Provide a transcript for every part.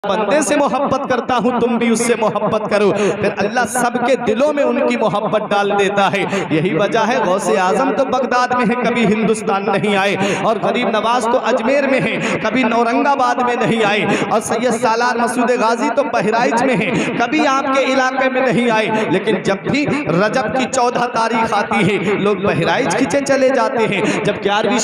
बंदे से मोहब्बत करता हूँ तुम भी उससे मोहब्बत करो। फिर अल्लाह सबके दिलों में उनकी मोहब्बत डाल देता है। यही वजह है गौसे आजम तो बगदाद में है, कभी हिंदुस्तान नहीं आए, और गरीब नवाज तो अजमेर में है, कभी औरंगाबाद में नहीं आए, और सैयद सालार मसूद गाजी तो बहराइच में है, कभी आपके इलाके में नहीं आए। लेकिन जब भी रजब की 14 तारीख आती है लोग बहराइच खींचे चले जाते हैं। जब 11वीं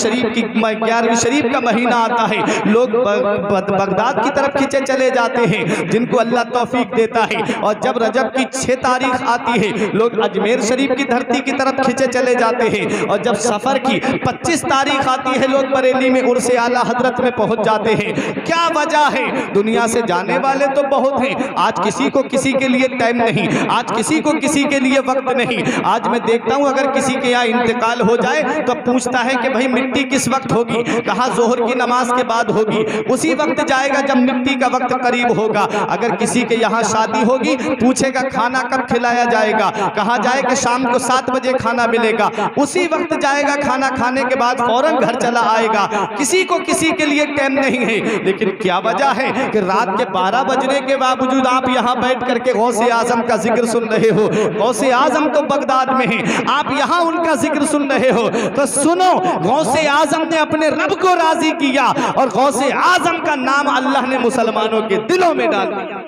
शरीफ का महीना आता है लोग बगदाद की तरफ खींचे चले जाते हैं, जिनको अल्लाह तौफीक देता है। और जब रजब की 6 तारीख आती है लोग अजमेर शरीफ की धरती की तरफ खींचे चले जाते हैं। और जब सफर की 25 तारीख आती है लोग बरेली में उर्से आला हजरत में पहुंच जाते हैं। क्या वजह है? दुनिया से जाने वाले तो बहुत हैं, आज किसी को किसी के लिए टाइम नहीं, आज किसी को किसी के लिए वक्त नहीं। आज मैं देखता हूं अगर किसी के यहाँ इंतकाल हो जाए तो पूछता है कि भाई मिट्टी किस वक्त होगी, कहा जोहर की नमाज के बाद होगी, उसी वक्त जाएगा जब मिट्टी का वक्त करीब होगा। अगर किसी के यहाँ शादी होगी पूछेगा खाना कब खिलाया जाएगा, कहा जाए कि शाम को 7 बजे खाना मिलेगा, उसी वक्त जाएगा, खाना खाने के बाद फौरन घर चला आएगा। किसी को किसी के लिए टाइम नहीं है। लेकिन क्या वजह है कि रात के 12 बजने के बावजूद आप यहाँ बैठ करके गौसे आजम का जिक्र सुन रहे हो। गौसे आजम तो बगदाद में है, आप यहाँ उनका जिक्र सुन रहे हो। तो सुनो, गौसे आजम ने अपने रब को राजी किया और गौसे आजम का नाम अल्लाह ने मुसलमानों के दिलों में डाल दिया।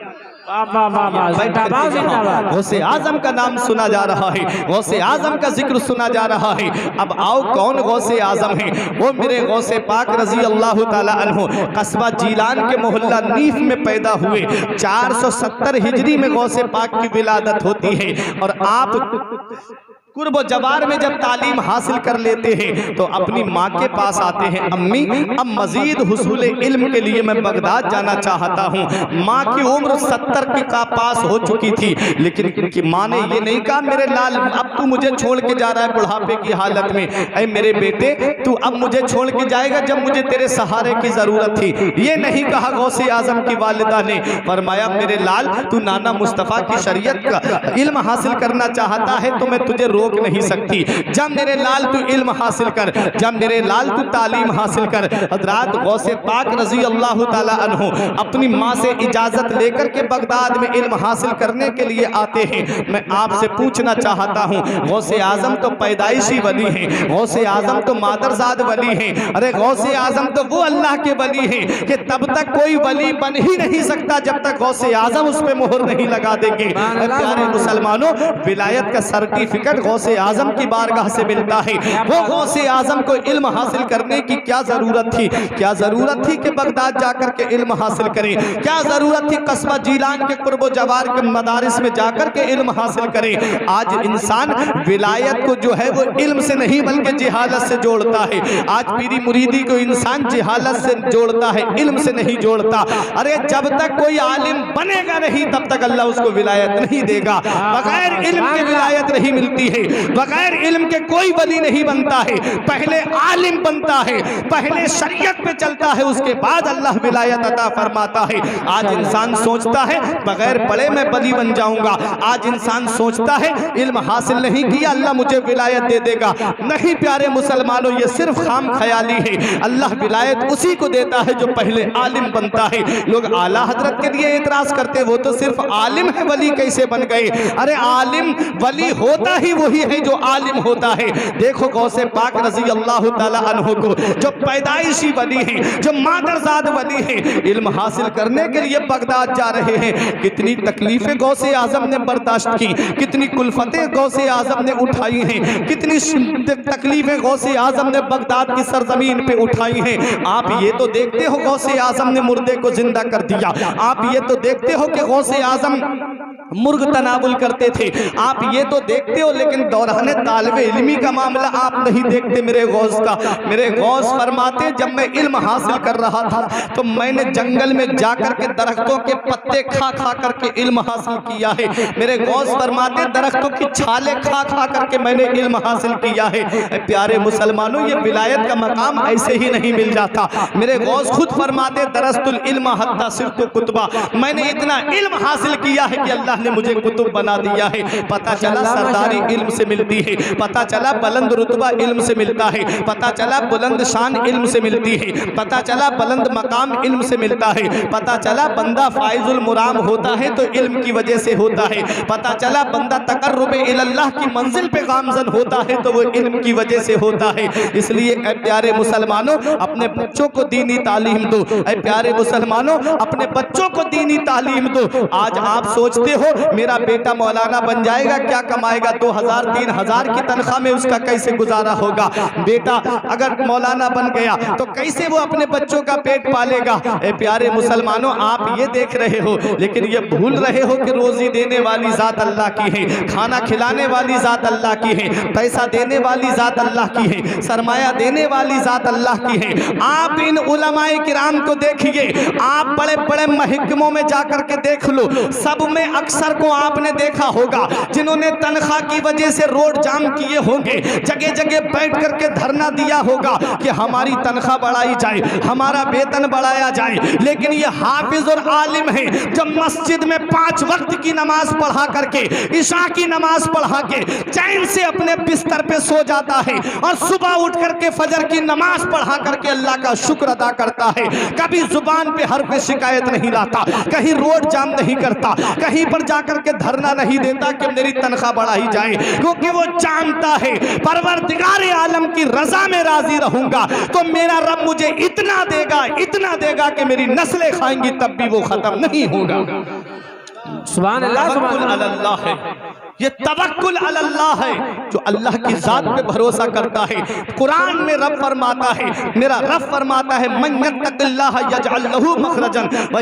गौसे आजम का नाम सुना जा रहा है, गौसे आजम का जिक्र सुना जा रहा है। अब आओ कौन गौसे आजम है? वो मेरे गौसे पाक रजी अल्लाह ताला अन्हु कस्बा जीलान के मोहल्ला नीफ में पैदा हुए। 470 हिजरी में गौसे पाक की विलादत होती है। और आप कुर्ब जवार में जब तालीम हासिल कर लेते हैं तो अपनी माँ के पास आते हैं, अम्मी अब मजीद हुसूल इल्म के लिए मैं बगदाद जाना चाहता हूँ। माँ की उम्र 70 का पास हो चुकी थी, लेकिन माँ ने ये नहीं कहा मेरे लाल अब तू मुझे छोड़ के जा रहा है बुढ़ापे की हालत में, ऐ मेरे बेटे तू अब मुझे छोड़ के जाएगा जब मुझे तेरे सहारे की जरूरत थी। ये नहीं कहा गौसे आजम की वालिदा ने, फरमाया मेरे लाल तू नाना मुस्तफ़ा की शरीयत का इल्म हासिल करना चाहता है तो मैं तुझे रोक नहीं सकती। जब मेरे लाल तू इल्म हासिल कर, जब मेरे लाल तू तालीम हासिल कर। हजरात गौसे पाक रजी अल्लाह ताला अन्हु अपनी माँ से इजाजत लेकर के बगदाद में इल्म हासिल करने के लिए आते हैं। मैं आपसे पूछना चाहता हूँ, गौसे आजम तो पैदाइशी वली हैं, गौसे आजम तो मादरजाद वली हैं। अरे गौसे आजम तो वो अल्लाह के वली हैं कि तब तक कोई वली बन ही नहीं सकता जब तक गौसे आजम उस पर मोहर नहीं लगा देंगे। प्यारे मुसलमानों, विलायत का सर्टिफिकेट गौसे आजम की बारगाह से मिलता है। वो गौसे आजम को इल्म हासिल करने की क्या जरूरत थी? क्या जरूरत थी कि बगदाद जाकर के इल्म हासिल करें? क्या जरूरत थी कस्बा जीलान के कुर्बो जवार के मदारिस में जाकर के इल्म हासिल करें? आज इंसान विलायत को जो है वो इल्म से नहीं बल्कि जिहालत से जोड़ता है। आज पीरी मुरीदी को इंसान जिहालत से जोड़ता है, इल्म से नहीं जोड़ता। अरे जब तक कोई आलिम बनेगा नहीं तब तक अल्लाह उसको विलायत नहीं देगा। बगैर इल्म के विलायत नहीं मिलती है, बगैर इल्म के कोई वली नहीं बनता है। पहले आलिम बनता है, पहले शरीयत पे चलता है, उसके बाद अल्लाह विलायत अता फरमाता है। आज इंसान सोचता है बगैर पढ़े मैं वली बन जाऊंगा। आज इंसान सोचता है इल्म हासिल नहीं किया अल्लाह मुझे विलायत दे देगा। नहीं प्यारे मुसलमानों, ये सिर्फ खाम ख्याली है। अल्लाह विलायत उसी को देता है जो पहले आलिम बनता है। लोग आला हजरत के लिए एतराज करते, वो तो सिर्फ आलिम है, वली कैसे बन गए? अरे आलिम वली होता ही वही है जो आलिम होता है। देखो गौसे पाक रजी अल्लाह ताला अन्हु को जो पैदाइशी वली है, जो मादरजाद वली है, इल्म हासिल करने के लिए बगदाद जा रहे हैं। कितनी तकलीफें गौसे आजम ने बर्दाश्त की, कितनी कुल्फतें गौसे आजम ने उठाई हैं, कितनी तकलीफें गौसे आजम ने बगदाद की सरजमीन पे उठाई हैं। आप ये तो देखते हो गौसे आजम ने मुर्दे को जिंदा कर दिया। आप ये तो देखते हो कि गौसे आजम मुर्ग तनावुल करते थे। आप ये तो देखते हो, लेकिन दौरान तालिबे इल्मी का मामला आप नहीं देखते मेरे गौस का। मेरे गौस फरमाते जब मैं इल्म हासिल कर रहा था तो मैंने जंगल में जाकर के दरख्तों के पत्ते खा खा करके इल्म हासिल किया है। मेरे गौस फरमाते दरख्तों की छाले खा खा करके मैंने इल्म हासिल किया है। प्यारे मुसलमानों, ये विलायत का मकाम ऐसे ही नहीं मिल जाता। मेरे गौस खुद फरमाते दरस्तुल इल्म हत्ता सिरतु कुतबा, मैंने इतना इल्म हासिल किया है कि अल्लाह ने मुझे कुतुब बना दिया है। पता चला सरदारी इल्म इल्म से मिलती है, पता चला बुलंद रुतबा इल्म से मिलता है, पता चला बुलंद शान इल्म से मिलती है, पता चला बुलंद मकाम इल्म से मिलता है, पता चला बंदा फाइजुल मुराम होता है तो इल्म की वजह से होता है, पता चला बंदा तकर्रुबे इल्लाह की मंजिल पे गामजन होता है तो वो इल्म की वजह से होता है। इसलिए ऐ प्यारे मुसलमानों, अपने बच्चों को दीनी तालीम दो। ऐ प्यारे मुसलमानों, अपने बच्चों को दीनी तालीम दो। आज आप सोचते हो मेरा बेटा मौलाना बन जाएगा, क्या कमाएगा, 2000-3000 की तनख्वाह में उसका कैसे गुजारा होगा। बेटा अगर मौलाना बन गया तो कैसे वो अपने बच्चों का पेट पालेगा। ए प्यारे मुसलमानों, आप ये देख रहे हो लेकिन ये भूल रहे हो कि रोजी देने वाली जात अल्लाह की है, खाना खिलाने वाली जात अल्लाह की है, पैसा देने वाली जात अल्लाह की है, सरमाया देने वाली जात अल्लाह की है। आप इन उलमाए किराम को देखिए, आप बड़े बड़े महकमों में जाकर के देख लो, सब में अक्सर को आपने देखा होगा जिन्होंने तनख्वाह की वजह से रोड जाम किए होंगे, जगह जगह बैठ करके धरना दिया होगा कि हमारी तनख्वाह बढ़ाई जाए, हमारा वेतन बढ़ाया जाए। लेकिन ये हाफिज और आलिम है जो मस्जिद में 5 वक्त की नमाज पढ़ा करके, इशा की नमाज पढ़ा के चैन से अपने बिस्तर पे सो जाता है और सुबह उठ करके फजर की नमाज पढ़ा करके अल्लाह का शुक्र अदा करता है। कभी जुबान पे हर कोई शिकायत नहीं लाता, कहीं रोड जाम नहीं करता, कहीं पर जाकर के धरना नहीं देता कि मेरी तनख्वाह बढ़ाई जाए, क्योंकि वो जानता है परवरदिगार आलम की रजा में राजी रहूंगा तो मेरा रब मुझे इतना देगा कि मेरी नस्लें खाएंगी तब भी वो खत्म नहीं होगा। सुभान अल्लाह, तवक्कुल अल्लाह है, ये तवक्कुल अल्लाह है जो अल्लाह की जात पे भरोसा करता है। कुरान में रब फरमाता है, मेरा रब फरमाता है, मन यत्तक़िल्लाह यजअल लहू मखरजन व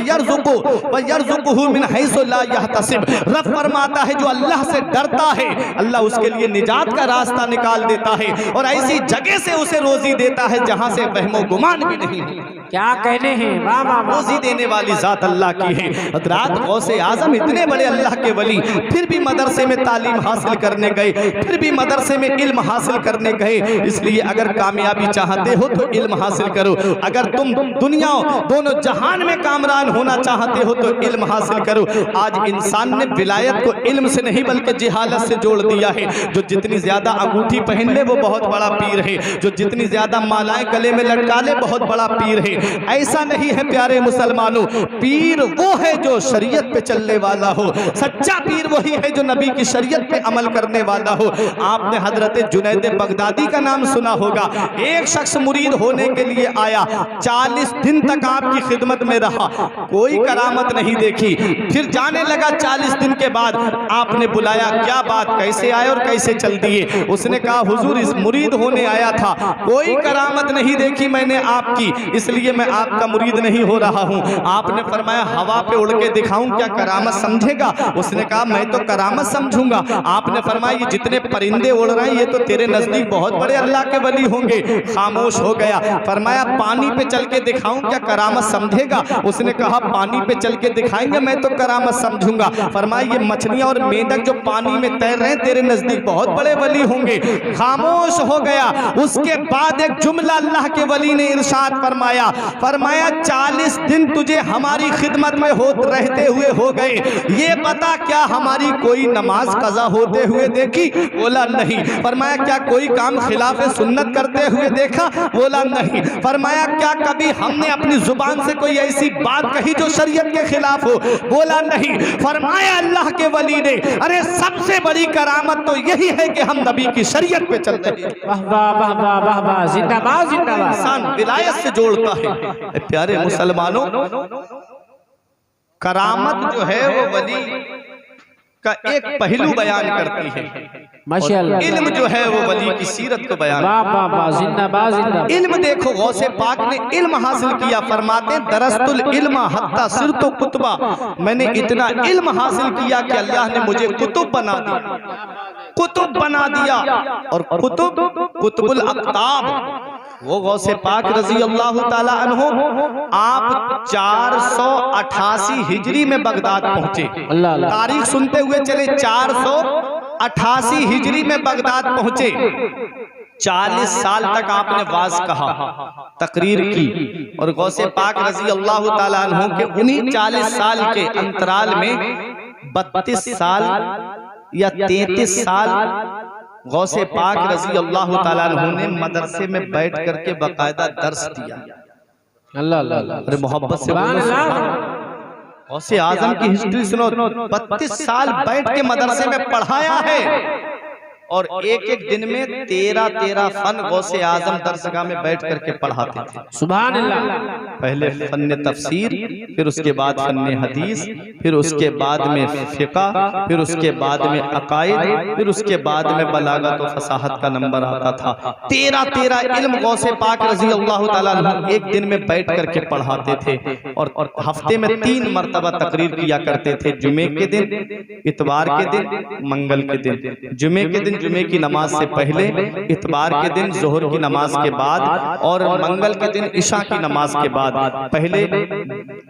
यरज़ुक़हु मिन हैसु ला यहतसिब। रब फरमाता है जो अल्लाह से डरता है अल्लाह उसके लिए निजात का रास्ता निकाल देता है और ऐसी जगह से उसे रोजी देता है जहां से वहमो गुमान भी नहीं। क्या कहने हैं, वाह वाह, रोजी देने वाली जात अल्लाह की है। हज़रात गौसे आजम इतने बड़े अल्लाह के वली, फिर भी मदरसे में तालीम हासिल करने गए, फिर भी मदरसे में इल्म हासिल करने गए। इसलिए अगर कामयाबी चाहते हो तो इल्म हासिल करो, अगर तुम दुनिया दोनों जहान में कामरान होना चाहते हो तो इल्म हासिल करो। आज इंसान ने विलायत को इल्म से नहीं बल्कि जिहालत से जोड़ दिया है। जो जितनी ज्यादा अंगूठी पहन ले वो बहुत बड़ा पीर है, जो जितनी ज्यादा मालाएं गले में लटका ले बहुत बड़ा पीर है। ऐसा नहीं है प्यारे मुसलमानों, पीर वो है जो शरीयत पे चलने वाला हो, सच्चा पीर वही है जो नबी की शरीयत पे अमल करने वाला हो। आपने हजरत जुनैद बगदादी का नाम सुना होगा। एक शख्स मुरीद होने के लिए आया, 40 दिन तक आपकी खिदमत में रहा, कोई करामत नहीं देखी, फिर जाने लगा। 40 दिन के बाद आपने बुलाया, क्या बात, कैसे आए और कैसे चल दिए? उसने कहा हुजूर इस मुरीद होने आया था, कोई करामत नहीं देखी मैंने आपकी, इसलिए मैं आपका मुरीद नहीं हो रहा हूँ। आपने फरमाया हवा पे उड़ के दिखाऊं, क्या करामत समझेगा? उसने कहा मैं तो करामत समझूंगा। आपने फरमाया ये जितने परिंदे उड़ रहे हैं ये तो तेरे नजदीक बहुत बड़े अल्लाह के वली होंगे। खामोश हो गया। फरमाया पानी पे चल के दिखाऊं, क्या करामत समझेगा? उसने कहा पानी पे चल के दिखाएंगे मैं तो करामत समझूंगा। फरमाया ये मछलियां और मेंढक जो पानी में तैर रहे हैं तेरे नजदीक बहुत बड़े वली होंगे। खामोश हो गया। उसके बाद एक जुमला अल्लाह के वली ने इरशाद फरमाया, 40 दिन तुझे हमारी खिदमत में रहते हुए हो गए, ये बता क्या हमारी कोई नमाज कज़ा होते हुए देखी? बोला नहीं। फरमाया क्या कोई काम खिलाफ सुन्नत करते हुए देखा? बोला नहीं। फरमाया क्या कभी हमने अपनी जुबान से कोई ऐसी बात कही जो शरीयत के खिलाफ हो? बोला नहीं। फरमाया अल्लाह के वली ने, अरे सबसे बड़ी करामत तो यही है कि हम नबी की शरीयत पे चल रहे हैं। वाह वाह वाह वाह वाह, जिंदाबाद जिंदाबाद। इंसान विलायत से जोड़ता है। प्यारे मुसलमानों, करामत जो है वो वली का एक पहलू बयान करती है, माशाअल्लाह। इल्म जो है वो वली की सीरत को बयान। वाह वाह वाह, जिंदाबाद जिंदाबाद। इल्म देखो, गौसे पाक ने इल्म हासिल किया। फरमाते दरस्तुल इल्म हत्ता सिरतु कुतबा, मैंने इतना इल्म हासिल किया कि अल्लाह ने मुझे कुतुब बना दिया, कुतुब बना दिया। और कुतुब कुतुबुल अक्ताब, वो गौसे पाक रजी अल्लाह ताला अन्हु आप 488 हिजरी में बगदाद पहुंचे। तारीख सुनते हुए चले, 488 हिजरी में बगदाद पहुंचे। 40 साल तक आपने वाज कहा, तकरीर की, और गौसे पाक रजी अल्लाह ताला अन्हु के उन्हीं 40 साल के अंतराल में 32 साल या 33 साल गौसे पाक रजी अल्लाह ताला अन्हु ने मदरसे में बैठ करके बाकायदा दर्स दिया। अल्लाह अल्लाह अल्लाह। अरे मोहब्बत से सुभान बोलो। अल्लाह। गौसे आजम की हिस्ट्री सुनो। 32 साल बैठ के मदरसे में पढ़ाया है और एक एक दिन में 13 फन गौसे आजम दरसगाह में बैठ करके पढ़ाते थे। सुभान अल्लाह। पहले फन तफसीर, फिर उसके बाद फन हदीस, फिर उसके बाद में फिका, फिर उसके बाद में अकायद, फिर उसके बाद में बलागत और फसाहत का नंबर आता था। 13 इल्म गौसे पाक रजी अल्लाह ताला अन्हु एक दिन में बैठ करके पढ़ाते थे और हफ्ते में 3 मरतबा तकरीर किया करते थे। जुमे के दिन, इतवार के दिन, मंगल के दिन। जुमे के दिन जुमे की नमाज से पहले, इतवार के दिन जोहर की नमाज के बाद और मंगल के दिन इशा की नमाज के बाद। पहले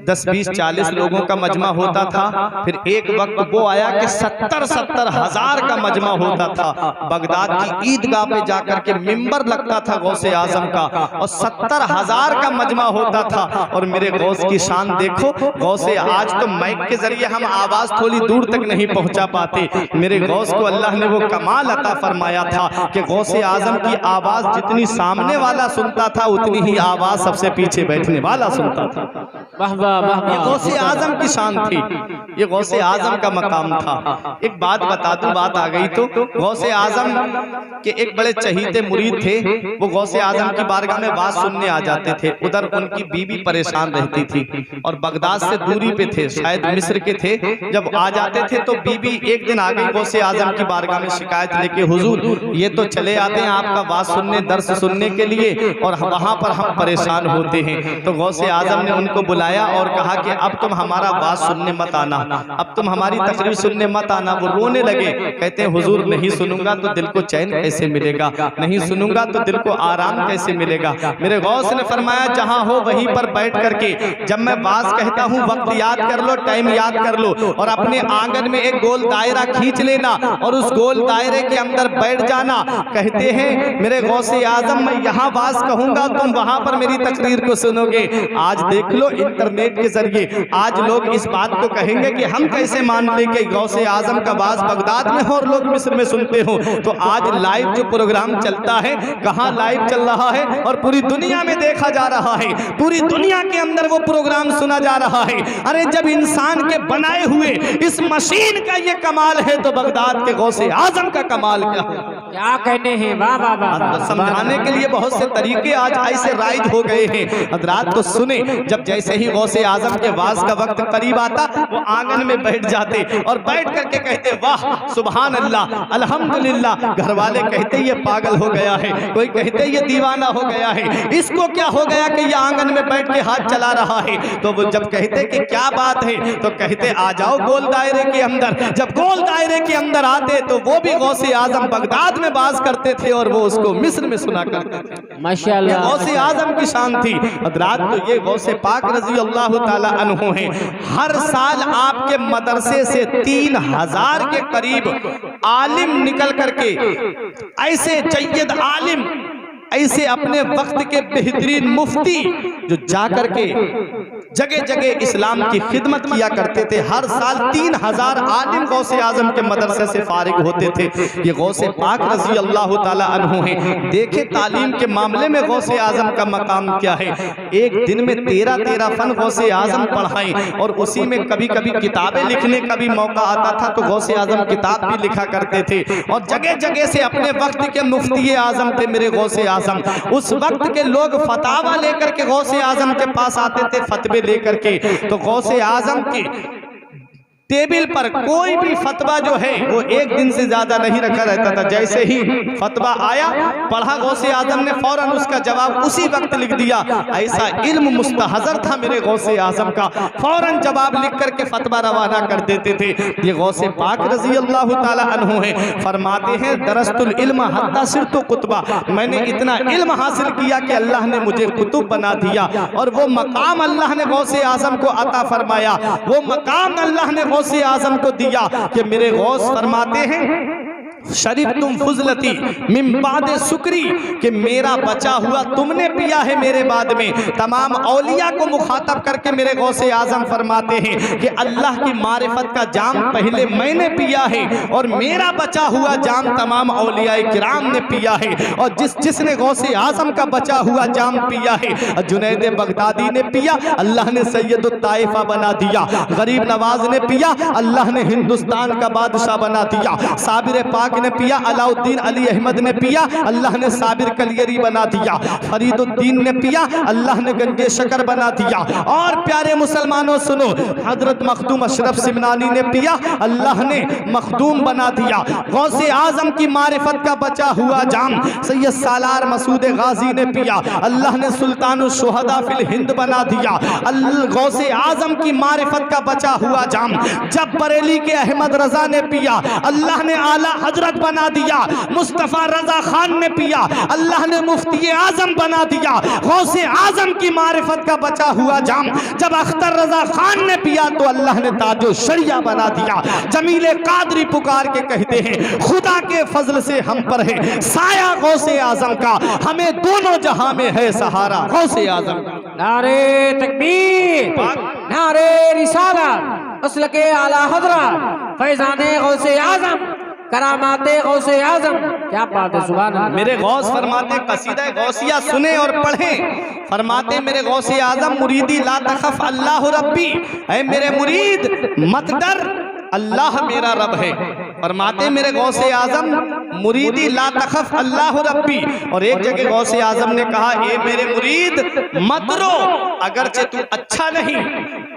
10, 20, 40 लोगों का मजमा होता था। फिर एक वक्त वो आया कि 70 हजार का मजमा होता था। बगदाद की ईदगाह पे जाकर के मिंबर लगता था गौसे आजम का और 70 हजार का मजमा होता था। और मेरे गौस की शान देखो। गौसे आज तो माइक के जरिए हम आवाज थोड़ी दूर तक नहीं पहुंचा पाते। मेरे गौस को अल्लाह ने वो कमाल अता फरमाया था कि गौसे आजम की आवाज जितनी सामने वाला सुनता था उतनी ही आवाज सबसे पीछे बैठने वाला सुनता था। वाह वाह वाह ये वाह। गौसे आजम की शान थी, ये गौसे आजम का मकाम था। एक बात बता दूं, बात आ गई तो गौसे आजम के एक बड़े चहीते मुरीद थे। वो गौसे आजम की बारगाह में बात सुनने आ जाते थे। उधर उनकी बीवी परेशान रहती थी और बगदाद से दूरी पे थे, शायद मिस्र के थे। जब आ जाते थे तो बीवी एक दिन आ गई गौसे आजम की बारगाह में शिकायत लेके, हुजूर ये तो चले आते हैं आपका बात सुनने, दर्स सुनने के लिए और वहां पर हम परेशान होते हैं। तो गौसे आजम ने उनको बुलाया और कहा कि अब तुम हमारा बात सुनने मत आना, अब तुम हमारी तकरीर सुनने मत आना। वो रोने लगे, कहते हैं हुजूर नहीं सुनूंगा तो दिल को चैन कैसे मिलेगा, नहीं सुनूंगा तो दिल को आराम कैसे मिलेगा। मेरे गौस ने फरमाया जहां हो वहीं पर बैठ करके जब मैं बात कहता हूं वक्त याद कर लो, टाइम याद कर लो और अपने आंगन में एक गोल दायरा खींच लेना और उस गोल दायरे के अंदर बैठ जाना। कहते हैं मेरे गौसे आजम मैं यहाँ बात कहूंगा तुम वहां पर मेरी तकरीर को सुनोगे। आज देख लो इंटरनेट के जरिए आज लोग इस बात को कहेंगे कि हम कैसे मान ले कि गौसे आजम का बात बगदाद में हो और लोग मिस्र में सुनते हो। तो आज लाइव जो प्रोग्राम चलता है, कहाँ लाइव चल रहा है और पूरी दुनिया में देखा जा रहा है, पूरी दुनिया के अंदर वो प्रोग्राम सुना जा रहा है। अरे जब इंसान के बनाए हुए इस मशीन का ये कमाल है तो बगदाद के गौसे आजम का कमाल क्या है। क्या कहने हैं। वाह वाह वाह वाह। समझाने के लिए बहुत से तरीके आज ऐसे राइज हो गए हैं। हजरात को सुने, जब जैसे ही गौसे आजम के वाज का वक्त करीब आता वो आंगन में बैठ जाते और बैठ करके कहते वाह सुभान अल्लाह अल्हम्दुलिल्लाह। घर वाले कहते ये पागल हो गया है, कोई कहते ये दीवाना हो गया है, इसको क्या हो गया कि ये आंगन में बैठ के हाथ चला रहा है। तो वो जब कहते कि क्या बात है तो कहते आ जाओ गोल दायरे के अंदर। जब गोल दायरे के अंदर आते तो वो भी गौसे आजम बगदाद में बात करते थे और वो उसको मिस्र में सुना करते थे। माशाअल्लाह। गौसे आजम की शान थी। हजरात तो ये गौसे पाक रजी अल्लाह ताला अन्हु हैं। हर साल आपके मदरसे से 3000 के करीब आलिम निकल करके, ऐसे जय्यद आलिम, ऐसे अपने वक्त के बेहतरीन मुफ्ती जो जाकर के जगह जगह इस्लाम की खिदमत किया करते थे। हर साल 3000 आलिम गौसे आजम के मदरसे से फारिग होते थे। ये गौसे पाक रजी अल्लाह ताला अन्हु हैं। देखे तालीम के मामले में गौसे आजम का मकाम क्या है। एक दिन में 13 फन गौसे आजम पढ़ाएं और उसी में कभी कभी किताबें लिखने का भी मौका आता था तो गौसे आजम किताब भी लिखा करते थे और जगह जगह से अपने वक्त के मुफ्ती आजम थे मेरे गौसे आजम। उस वक्त के लोग फतावा लेकर के गौसे आजम के पास आते थे, फतवे लेकर के। तो गौसे आजम की टेबल पर कोई भी फतवा जो है वो एक दिन से ज्यादा नहीं रखा रहता था। जैसे ही फतवा आया पढ़ा गौसे आजम ने फौरन उसका जवाब उसी वक्त लिख दिया। ऐसा इल्म मुस्तहज़र था मेरे गौसे आजम का, फौरन जवाब लिख करके फतवा रवाना कर देते थे। ये गौसे पाक रजी अल्लाह ताला अन्हु हैं। फरमाते हैं दरस्तुल इल्म हत्ता सिरतु कुतबा, मैंने इतना इल्म हासिल किया कि अल्लाह ने मुझे कुतुब बना दिया। और वो मकाम अल्लाह ने गौसे आजम को अता फरमाया, वो मकाम अल्लाह ने गौसे आजम को दिया कि मेरे गौस फरमाते हैं शरीफ तुम फुजलती मिन बाद शुक्री, कि मेरा बचा हुआ तुमने पिया है मेरे बाद में। तमाम औलिया को मुखातब करके मेरे गौसे आजम फरमाते हैं कि अल्लाह की मारिफत का जाम पहले मैंने पिया है और मेरा बचा हुआ जाम तमाम औलिया किराम ने पिया है। और जिसने गौसे आजम का बचा हुआ जाम पिया है, जुनैद बगदादी ने पिया, अल्लाह ने सैयद ताइफा बना दिया। गरीब नवाज ने पिया, अल्लाह ने हिंदुस्तान का बादशाह बना दिया। साबिर पाक ने पिया, अलाउद्दीन अली अहमद ने पिया, अल्लाह ने साबिर कलियरी बना दिया। फरीदुद्दीन ने पिया, अल्लाह ने गंजे शकर बना दिया। और प्यारे मुसलमानों सुनो, हजरत मखदूम अशरफ सिमनानी ने पिया, अल्लाह ने मखदूम बना दिया। गौसे आजम की मारिफत का बचा हुआ जाम सैयद सालार मसूद गाजी ने पिया, अल्लाह ने सुल्तानुल शुहदा फिल हिंद बना दिया। गौसे आजम की मारिफत का बचा हुआ जाम जब बरेली के अहमद रजा ने पिया, अल्लाह ने आला हजरत बना दिया। मुस्तफा रजा खान ने पिया, अल्लाह ने मुफ्ती आजम बना दिया। गौसे आजम की मारिफत का बचा हुआ जाम जब अख्तर रजा खान ने पिया तो अल्लाह ने ताजो शरिया बना दिया। जमीले कादरी पुकार के कहते हैं, खुदा के फजल से हम पर है साया गौसे आजम का, हमें दोनों जहां में है सहारा गौसे आजम का। नारे तकबीर, नारे रिसालत, असल के आला हजरत फैजाने गौसे आजम, करामाते गौसे आजम। क्या बात है, सुभान अल्लाह। मेरे गौस फरमाते कसीदा गौसिया सुने और पढ़ें। फरमाते मेरे गौसे आजम, मुरीदी ला तखफ अल्लाह रब्बी, ऐ मेरे मुरीद मत डर अल्लाह मेरा रब है। फरमाते मेरे गौसे आजम, मुरीदी ला तखफ अल्लाह रब्बी। और एक जगह गौसे आजम ने कहा, ए मेरे मुरीद मत रो, अगरचे तू अच्छा नहीं,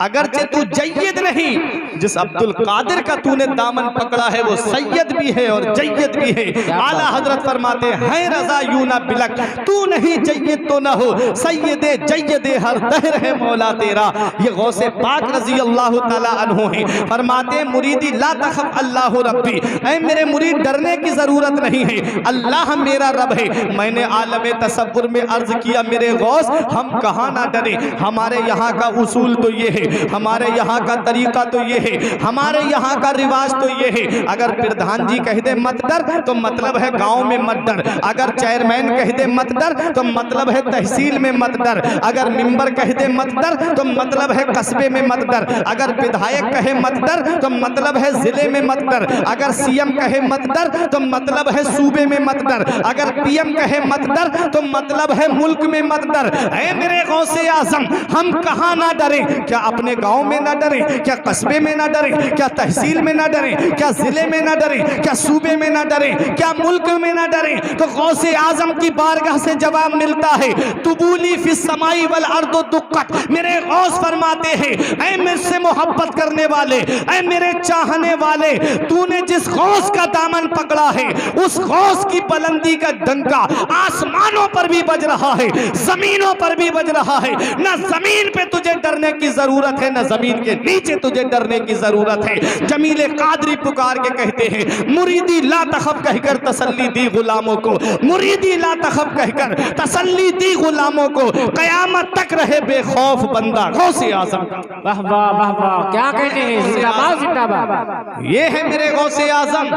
अगरचे तू जय्यद नहीं, जिस अब्दुल कादिर का तूने दामन पकड़ा है वो सैयद भी है और जय्यद भी है। आला हजरत फरमाते हैं, रजा यूं ना बिलक, तू नहीं जय्यद तो ना हो, सैयदे जय्यदे हर दहर है मौला तेरा। ये गौसे पाक रजी अल्लाह ताला अन्हु है। फरमाते मुरीदी ला तखफ अल्लाह रब्बी, ऐ मेरे मुरीद डरने की जरूरत नहीं है, अल्लाह मेरा रब है। मैंने आलम तसव्वुर में अर्ज किया, मेरे गौस हम कहाँ ना डरे, हमारे यहाँ का उसूल तो ये है, हमारे यहाँ का तरीका तो ये है, हमारे यहाँ का रिवाज तो ये है। अगर प्रधान जी कह दे मत डर तो मतलब है गांव में मत डर, अगर चेयरमैन कह दे मत डर तो मतलब है तहसील में मत डर, अगर मेंबर कह दे मत डर तो मतलब है कस्बे में मत डर, अगर विधायक कहे मत डर तो मतलब है जिले में मत डर, अगर सीएम कहे मत डर तो मतलब है सूबे में मत डर, अगर पीएम कहे मत डर तो मतलब है मुल्क में मत डर। ऐ मेरे गौसे आजम, हम कहाँ ना डरे? क्या अपने गांव में ना डरे? क्या कस्बे में ना डरे? क्या तहसील में ना डरे? क्या जिले में ना डरे? क्या सूबे में ना डरे? क्या मुल्क में ना डरे? तो गौसे आजम की बारगाह से जवाब मिलता है, तुबूली फिस समाई वल अर्दो दुक्कत। मेरे गौस फरमाते हैं, ऐ मुझसे मोहब्बत करने वाले, ऐ मेरे चाहने वाले, तूने जिस गौस का दामन पकड़ा है उस गौस की बुलंदी का डंका आसमानों पर भी बज रहा है, जमीनों पर भी बज रहा है। ना जमीन पे तुझे डरने की जरूरत है, ना जमीन के नीचे तुझे डरने की जरूरत है। जमीले कादरी पुकार के कहते हैं, मुरीदी ला तखफ कहकर तसल्ली दी गुलामों को, मुरीदी ला तखफ कहकर तसल्ली दी गुलामों को, कयामत तक रहे बेखौफ बंदा गौसे आजम। वाह वाह वाह वाह, क्या कहते हैं, जिंदाबाद जिंदाबाद। ये है मेरे गौसे आजम।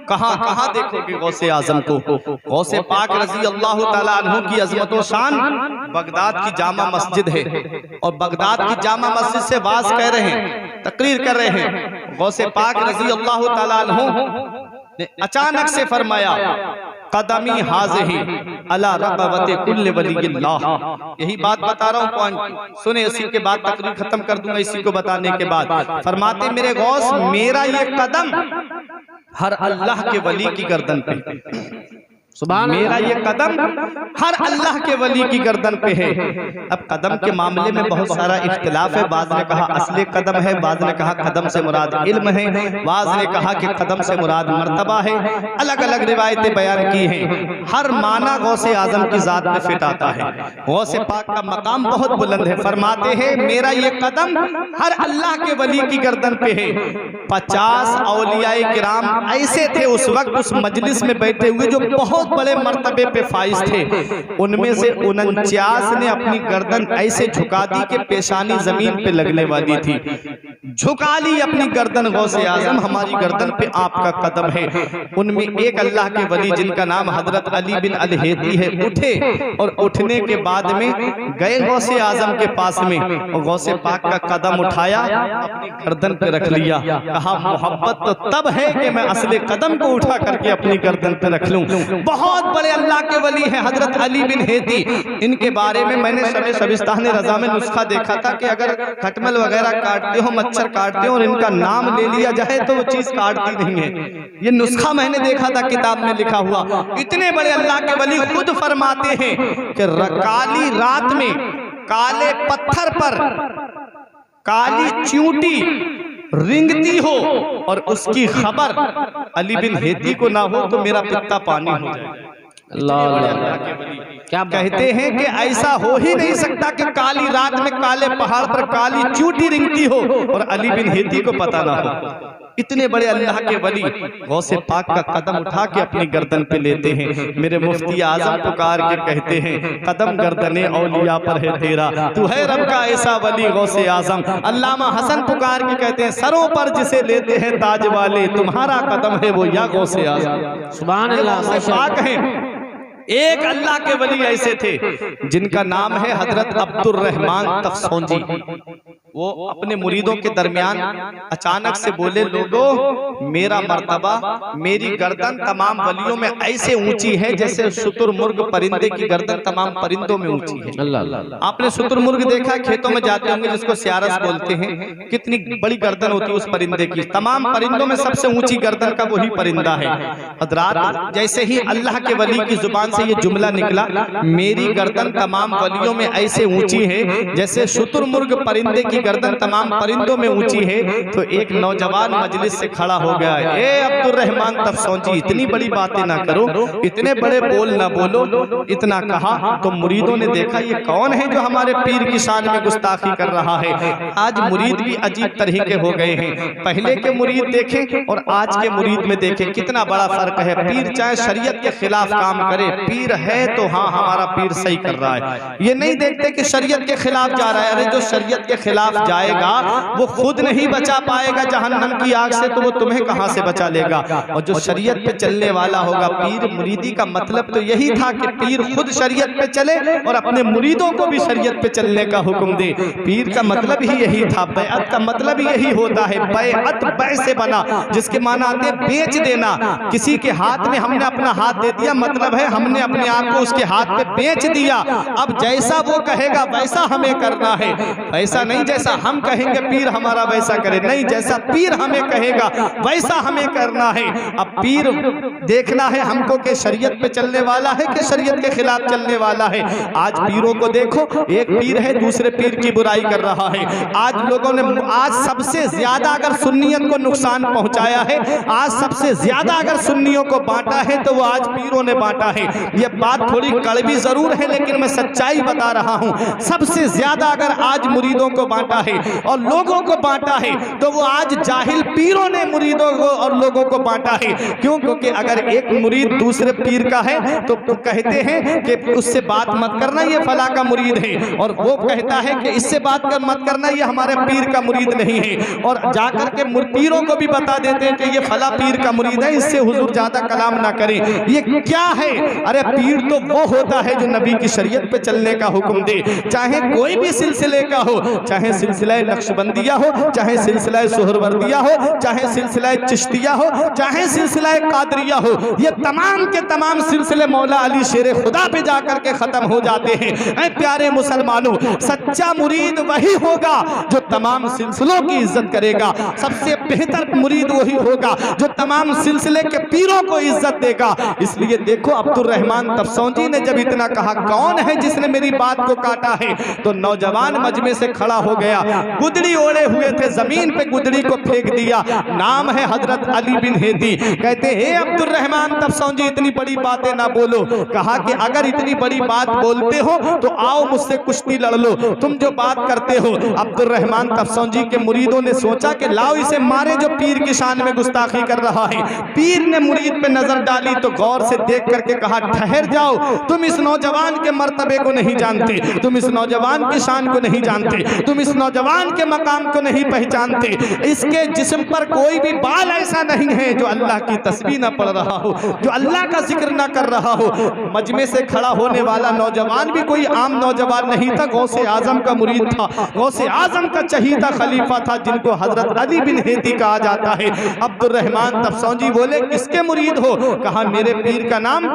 कहाँ कहाँ देखोगे गौसे आजम को? गौसे पाक रजी अल्लाह ताला अन्हु की अजमत व शान बगदाद की जामा मस्जिद है, और बगदाद की जामा मस्जिद से वाज कह रहे हैं, तकरीर कर रहे हैं। गौसे पाक रजी अल्लाह ताला अन्हु ने अचानक से फरमाया, कदमी हाज़िही अला रक़बति कुल्ल वलिय्यिल्लाह। यही बात बता रहा हूँ, पॉइंट सुने, इसी के बाद तकरीर खत्म कर दूंगा। इसी को बताने के बाद फरमाते मेरे गौस, मेरा ये कदम हर अल्लाह के वली की गर्दन पे, सुभान, मेरा ये कदम हर अल्लाह के वली की गर्दन पे है। अब कदम के मामले में बहुत सारा इख्तिलाफ है, बाज़ ने कहा असली कदम है, बाज़ ने कहा कदम से मुराद इल्म है, बाज़ ने कहा कि कदम से मुराद मर्तबा है। अलग अलग रिवायतें बयान की हैं, हर माना गौसे आजम की जात में फिट आता है। गौसे पाक का मकाम बहुत बुलंद है। फरमाते हैं मेरा ये कदम हर अल्लाह के वली की गर्दन पे है। 50 औलियाए किराम ऐसे थे उस वक्त उस मजलिस में बैठे हुए जो बहुत बहुत बड़े मर्तबे पे फाइज थे। उनमें से 49 ने अपनी गर्दन ऐसे झुका दी कि पेशानी जमीन पे लगने वाली थी, झुका ली अपनी गर्दन। गौसे आजम हमारी गर्दन पे आपका कदम है। उनमें एक अल्लाह के वली जिनका नाम हजरत अली बिन अल-हेती है, उठे और उठने के बाद में गए गौसे आजम के पास में और गौसे पाक का कदम उठाया, अपनी गर्दन पे रख लिया। कहा मोहब्बत तो तब है कि मैं असले कदम को उठा करके अपनी गर्दन पे रख लूं। बहुत बड़े अल्लाह के वली हैं हजरत अली बिन हेती। इनके बारे में मैंने शबिस्तान रजा में नुस्खा देखा था कि अगर खटमल वगैरह काटते हो, मच्छर काटते हो और इनका नाम ले लिया जाए तो वो चीज काटती नहीं है। ये नुस्खा मैंने देखा था किताब में लिखा हुआ। इतने बड़े अल्लाह के वली खुद फरमाते हैं कि काली रात में काले पत्थर पर काली चींटी रिंगती हो और उसकी खबर अली बिन हेती को ना हो तो मेरा पित्ता पानी हो जाए। अल्लाह क्या कहते हैं कि ऐसा हो ही नहीं सकता कि काली रात में काले पहाड़ पर काली चींटी रिंगती हो और अली बिन हेती को पता ना हो। इतने बड़े अल्लाह के वली गौसे पाक का कदम उठा के अपनी गर्दन पे लेते हैं। मेरे मुफ्ती आजम पुकार के कहते हैं कदम गर्दने औलिया पर है तेरा, तू है रब का ऐसा वली गौसे आजम। अल्लामा हसन पुकार के कहते हैं सरों पर जिसे लेते हैं ताज वाले, तुम्हारा कदम है वो या गौसे आजम। सुभान अल्लाह। पाक है एक अल्लाह के वली ऐसे थे जिनका नाम है हजरत अब्दुर रहमान तफसौंजी। वो अपने मुरीदों के दरमियान अचानक से बोले, लोगों मेरा मर्तबा, मेरी गर्दन तमाम वलियों में ऐसे ऊंची है जैसे शुतुरमुर्ग परिंदे की गर्दन तमाम परिंदों में ऊंची है। अल्लाह। आपने शुतुरमुर्ग देखा, खेतों में जाते होंगे जिसको सियारस बोलते हैं, कितनी बड़ी गर्दन होती है उस परिंदे की। तमाम परिंदों में सबसे ऊंची गर्दन का वही परिंदा है। हजरात जैसे ही अल्लाह के वली की जुबान से ये जुमला निकला, मेरी गर्दन तमाम वलियों में ऐसे ऊंची है जैसे शुतुरमुर्ग परिंदे की गर्दन तमाम परिंदों में ऊंची है, तो एक नौजवान मजलिस से खड़ा हो गया, ए अब्दुर रहमान तफसौंजी इतनी बड़ी बातें ना करो, इतने बड़े बोल ना बोलो। इतना कहा तो मुरीदों ने देखा ये कौन है जो हमारे पीर की शान में गुस्ताखी कर रहा है। आज मुरीद भी अजीब तरह के हो गए हैं। पहले के मुरीद देखें और आज के मुरीद में देखें कितना बड़ा फर्क है। पीर चाहे शरीयत के खिलाफ काम करे, पीर है तो हाँ हमारा पीर सही कर रहा है, ये नहीं देखते कि शरीयत के खिलाफ जा रहा है। अरे जो शरीयत के खिलाफ जाएगा वो खुद नहीं बचा पाएगा जहन्नम की आग से, तो वो तुम्हें कहां से बचा लेगा। और जो शरीयत पे चलने वाला होगा, पीर मुरीदी का मतलब तो यही था कि पीर खुद शरीयत पे चले और अपने मुरीदों को भी शरीयत पे चलने का हुक्म दे। पीर का मतलब ही यही था। बैअत का मतलब यही होता है। बैअत बै से बना, जिसके माना आते बेच देना। किसी के हाथ में हमने अपना हाथ दे दिया, मतलब है हमने अपने आप को उसके हाथ पे बेच दिया। अब जैसा वो कहेगा वैसा हमें करना है, ऐसा नहीं जैसा हम कहेंगे पीर हमारा वैसा करे, नहीं जैसा पीर हमें कहेगा वैसा हमें करना है। अब पीर देखना है हमको कि शरीयत पे चलने वाला है कि शरीयत के खिलाफ चलने वाला है। आज पीरों को देखो, एक पीर है दूसरे पीर की बुराई कर रहा है। आज लोगों ने आज सबसे ज्यादा अगर सुन्नियत को नुकसान पहुंचाया है, आज सबसे ज्यादा अगर सुन्नियों को बांटा है तो वो आज पीरों ने बांटा है। ये बात थोड़ी कड़वी जरूर है लेकिन मैं सच्चाई बता रहा हूं। सबसे ज्यादा अगर आज मुरीदों को बांटा है और लोगों को बांटा है तो वो आज जाहिल पीरों ने मुरीदों को और लोगों को बांटा है। क्यों? क्योंकि अगर एक मुरीद दूसरे पीर का है तो कहते हैं कि उससे बात मत करना, ये फला का मुरीद है, और वो कहता है कि इससे बात कर मत करना, ये हमारे पीर का मुरीद नहीं है। और जाकर के पीरों को भी बता देते हैं कि ये फला पीर का मुरीद है, इससे हुजूर ज्यादा कलाम ना करें। ये क्या है? अरे पीर तो वो होता है जो नबी की शरीयत पे चलने का हुक्म दे, चाहे कोई भी सिलसिले का हो, चाहे सिलसिला नक्शबंदिया हो, चाहे सिलसिला सुहरवर्दिया हो, चाहे सिलसिला चिश्तिया हो, चाहे सिलसिला कादरिया हो। ये तमाम के तमाम सिलसिले मौला अली शेर खुदा पे जाकर के खत्म हो जाते हैं। ऐ प्यारे मुसलमानों, सच्चा मुरीद वही होगा जो तमाम सिलसिलों की इज्जत करेगा। सबसे बेहतर मुरीद वही होगा जो तमाम सिलसिले के पीरों को इज्जत देगा। इसलिए देखो अब्दुर रहमान तफसौंजी ने जब इतना कहा कौन है जिसने मेरी बात को काटा है, तो नौजवान मजमे से खड़ा हो गया गया, गुदड़ी ओढ़े हुए थे, जमीन पे गुदड़ी को फेंक दिया। नाम है हजरत अली बिन हेदी। कहते हे अब्दुल रहमान तफसौंजी, इतनी बड़ी बातें ना बोलो। कहा कि अगर इतनी बड़ी बात बोलते हो तो आओ मुझसे कुश्ती लड़ लो, तुम जो बात करते हो। अब्दुल रहमान तफसौंजी के मुरीदों ने सोचा कि लाओ इसे मारे जो पीर की शान में गुस्ताखी कर रहा है। पीर ने मुरीद पे नजर डाली तो गौर से देख करके कहा, ठहर जाओ, तुम इस नौजवान के मर्तबे को नहीं जानते, तुम इस नौजवान की शान को नहीं जानते, तुम इस नौजवान के मकाम को नहीं पहचानते। इसके जिस्म पर कोई भी बाल ऐसा नहीं है जो अल्लाह की तस्बीह न पढ़ रहा हो, जो अल्लाह का जिक्र न कर रहा हो। मजमे से खड़ा होने वाला नौजवान भी कोई आम नौजवान नहीं था, गौसे आजम का मुरीद था, गौसे आजम का चहीता खलीफा था, जिनको हजरत अली बिन हेदी कहा जाता है। अब्दुल रहमान तफसौंजी बोले, किसके मुरीद हो? कहा, मेरे पीर का नाम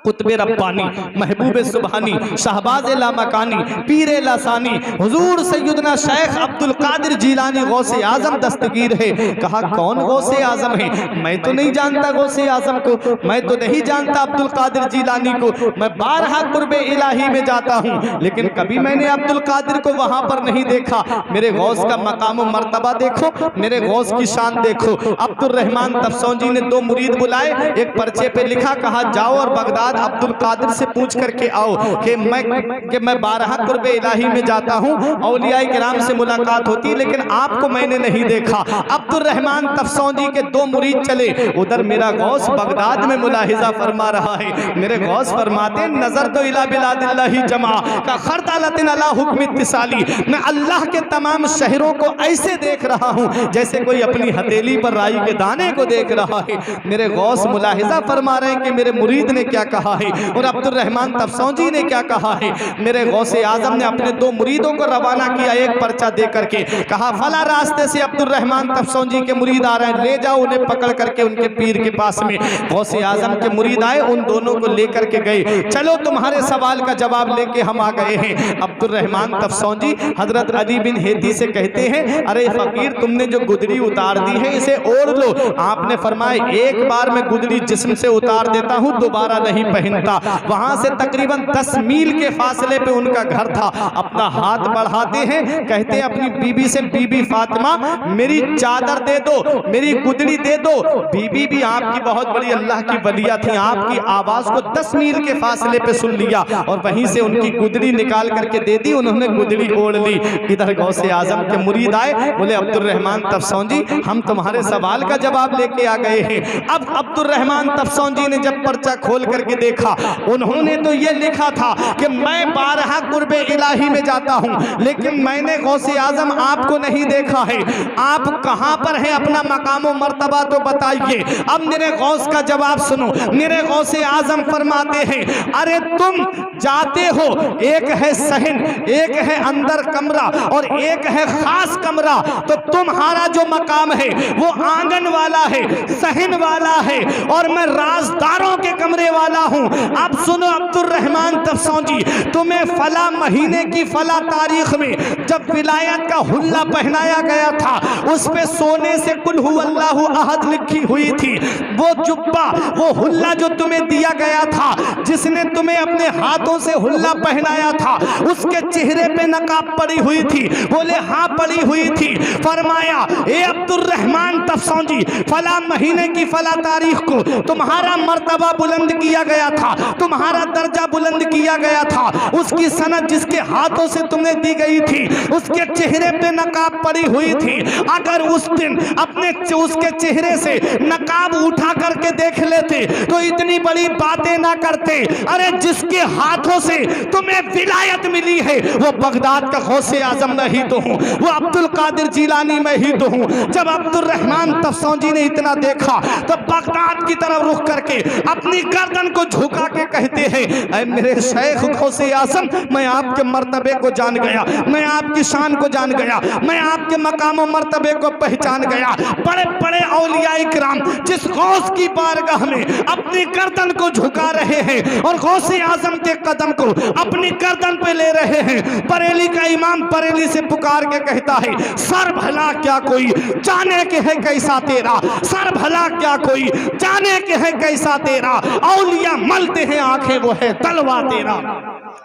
कुतबे रब्बानी, महबूब सुबहानी, शहबाज लामकानी, पीर लासानी, हुजूर सैयदना शेख अब्दुल कादिर जिलानी गौसे आजम दस्तगीर है। कहा, कौन गौसे आजम है? मैं तो नहीं जानता गौसे आजम को, मैं तो नहीं जानता अब्दुल कादिर जिलानी को। मैं बारहा कुर्बे इलाही में जाता हूँ, लेकिन कभी मैंने अब्दुल कादिर को वहां पर नहीं देखा। मेरे गौस का मकाम व मर्तबा देखो, मेरे गौस की शान देखो। अब्दुल रहमान तफसौंजी ने दो मुरीद बुलाए, एक पर्चे पे लिखा, कहा जाओ और बगदाद अब्दुल कादिर से पूछ करके आओ कि मैं बारहा कुर्बे इलाही में जाता हूँ, औलियाए किराम से मुलाकात होती, लेकिन आपको मैंने नहीं देखा। अब्दुल रहमान तफसौंजी के दो मुरीद चले, उधर मेरा गौस बगदाद में मुलाहिजा फरमा रहा है। मेरे गौस फरमाते, नजर दो इला बिलादिल्लाहि जमा का खरदालतिन अला हुक्म इत्तिसाली, मैं अल्लाह के तमाम शहरों को ऐसे देख रहा हूँ जैसे कोई अपनी हथेली पर राई के दाने को देख रहा है। मेरे गौस मुलाहिजा फरमा रहे हैं कि मेरे मुरीद ने क्या कहा है और अब्दुल रहमान तफसौंजी ने क्या कहा है। मेरे गौसे आजम ने अपने दो मुरीदों को रवाना किया, एक पर्चा दे करके कहा, फला रास्ते से अब्दुल रहमान तफसौंजी के मुरीद आ रहे हैं, ले जाओ उन्हें पकड़ करके उनके पीर के पास में। गौसे आजम के मुरीद आए, उन दोनों को लेकर के गए, चलो तुम्हारे सवाल का जवाब लेके हम आ गए हैं। अब्दुल रहमान तफसौंजी हजरत अली बिन हेदी से कहते हैं, अरे फकीर, तुमने जो गुदड़ी उतार दी है इसे ओढ़ लो। आपने फरमाया, एक बार मैं गुदड़ी जिस्म से उतार देता हूँ, दोबारा नहीं पहनता। वहां से तकरीबन 10 मील के फासले पे उनका घर था। अपना हाथ बढ़ाते हैं, कहते हैं अपनी बीबी से, बीबी फातिमा मेरी चादर दे दो, मेरी गुदड़ी दे दो। बीबी भी आपकी बहुत बड़ी अल्लाह की वलिया थी, आपकी आवाज को 10 मील के फासले पे सुन लिया और वहीं से उनकी गुदड़ी निकाल करके दे दी, उन्होंने गुदड़ी ओढ़ ली। इधर गौसे आजम के मुरीद आए, बोले अब्दुल रहमान तफसौंजी, हम तुम्हारे सवाल का जवाब लेके आ गए हैं। अब अब्दुल रहमान तफसौंजी ने जब पर्चा खोल करके देखा, उन्होंने तो ये लिखा था कि मैं बारहा कुर्बे इलाही में जाता हूं, लेकिन मैंने गौसे आजम आपको नहीं देखा है। आप कहां पर हैं? अपना मकाम व मर्तबा तो बताइए। अब मेरे गौस का जवाब सुनो। मेरे गौसे आजम फरमाते हैं, अरे तुम जाते हो, एक है सहन, एक है अंदर कमरा और एक है खास कमरा, तो तुम्हारा जो मकाम है वो आंगन वाला है, सहन वाला है, और मैं राजदारों के कमरे वाला हूं। अब सुनो अब्दुल रहमान तफसौंजी, तुम्हें फला महीने की फला तारीख में जब विलायत का हुल्ला पहनाया गया था, उस पे सोने से कुल हु अल्लाहु अहद लिखी हुई थी। वो जुब्बा, वो हुल्ला जो तुम्हें दिया गया था, जिसने तुम्हें अपने हाथों से हुल्ला पहनाया था, उसके चेहरे पे नकाब पड़ी हुई थी। बोले हाँ पड़ी हुई थी। फरमाया, ए अब्दुल रहमान तफसौंजी, फला महीने की फला तारीख को तुम्हारा मर्तबा बुलंद किया गया था, तुम्हारा दर्जा बुलंद किया गया था। उसकी सनद जिसके हाथों से तुम्हें दी गई थी, उसके चेहरे पे नकाब पड़ी हुई थी। अगर उस दिन अपने उसके चेहरे से नकाब उठा करके देख लेते तो इतनी बड़ी बातें ना करते। अरे जिसके हाथों से तुम्हें विलायत मिली है वो बगदाद का गौसे आजम मैं ही तो हूँ, वो अब्दुल कादिर जिलानी मैं ही तो हूँ। जब अब्दुल रहमान तफसौंजी ने इतना देखा तो बगदाद की तरफ रुख करके अपनी गर्दन को झुका के कहते हैं, ऐ मेरे शेख गौसे आजम, मैं आपके मर्तबे को जान गया, मैं आपकी शान को जान गया, मैं आपके मकाम और मर्तबे को पहचान गया। बड़े बड़े औलियाए किराम जिस गौस की बारगाह में अपनी गर्दन को झुका रहे हैं और गौसे आजम के कदम को अपनी गर्दन पे ले रहे हैं, बरेली का इमाम बरेली से पुकार के कहता है, सर भला क्या कोई जाने के है कैसा तेरा, सर भला क्या कोई जाने के है कैसा तेरा, औलिया मलते हैं आंखें वो है तलवा तेरा।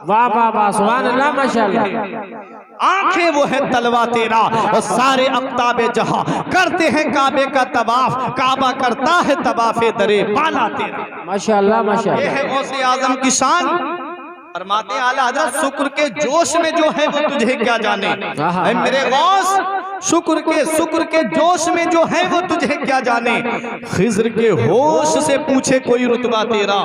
वाह वाह वाह, सुभान अल्लाह, माशाअल्लाह। आंखें वो है तलवा तेरा, और सारे अफ्ताबे जहां करते हैं काबे का तवाफ, काबा करता है तवाफे दरे बाला तेरा। माशाअल्लाह ये माशाअल्लाह। है गौसे आजम की शान। फरमाते आला हज़रत शुक्र के जोश में जो है वो तुझे क्या जाने। ऐ मेरे गौस शुक्र के जोश में जो है वो तुझे क्या जाने। खिज्र के होश से पूछे कोई रुतबा तेरा,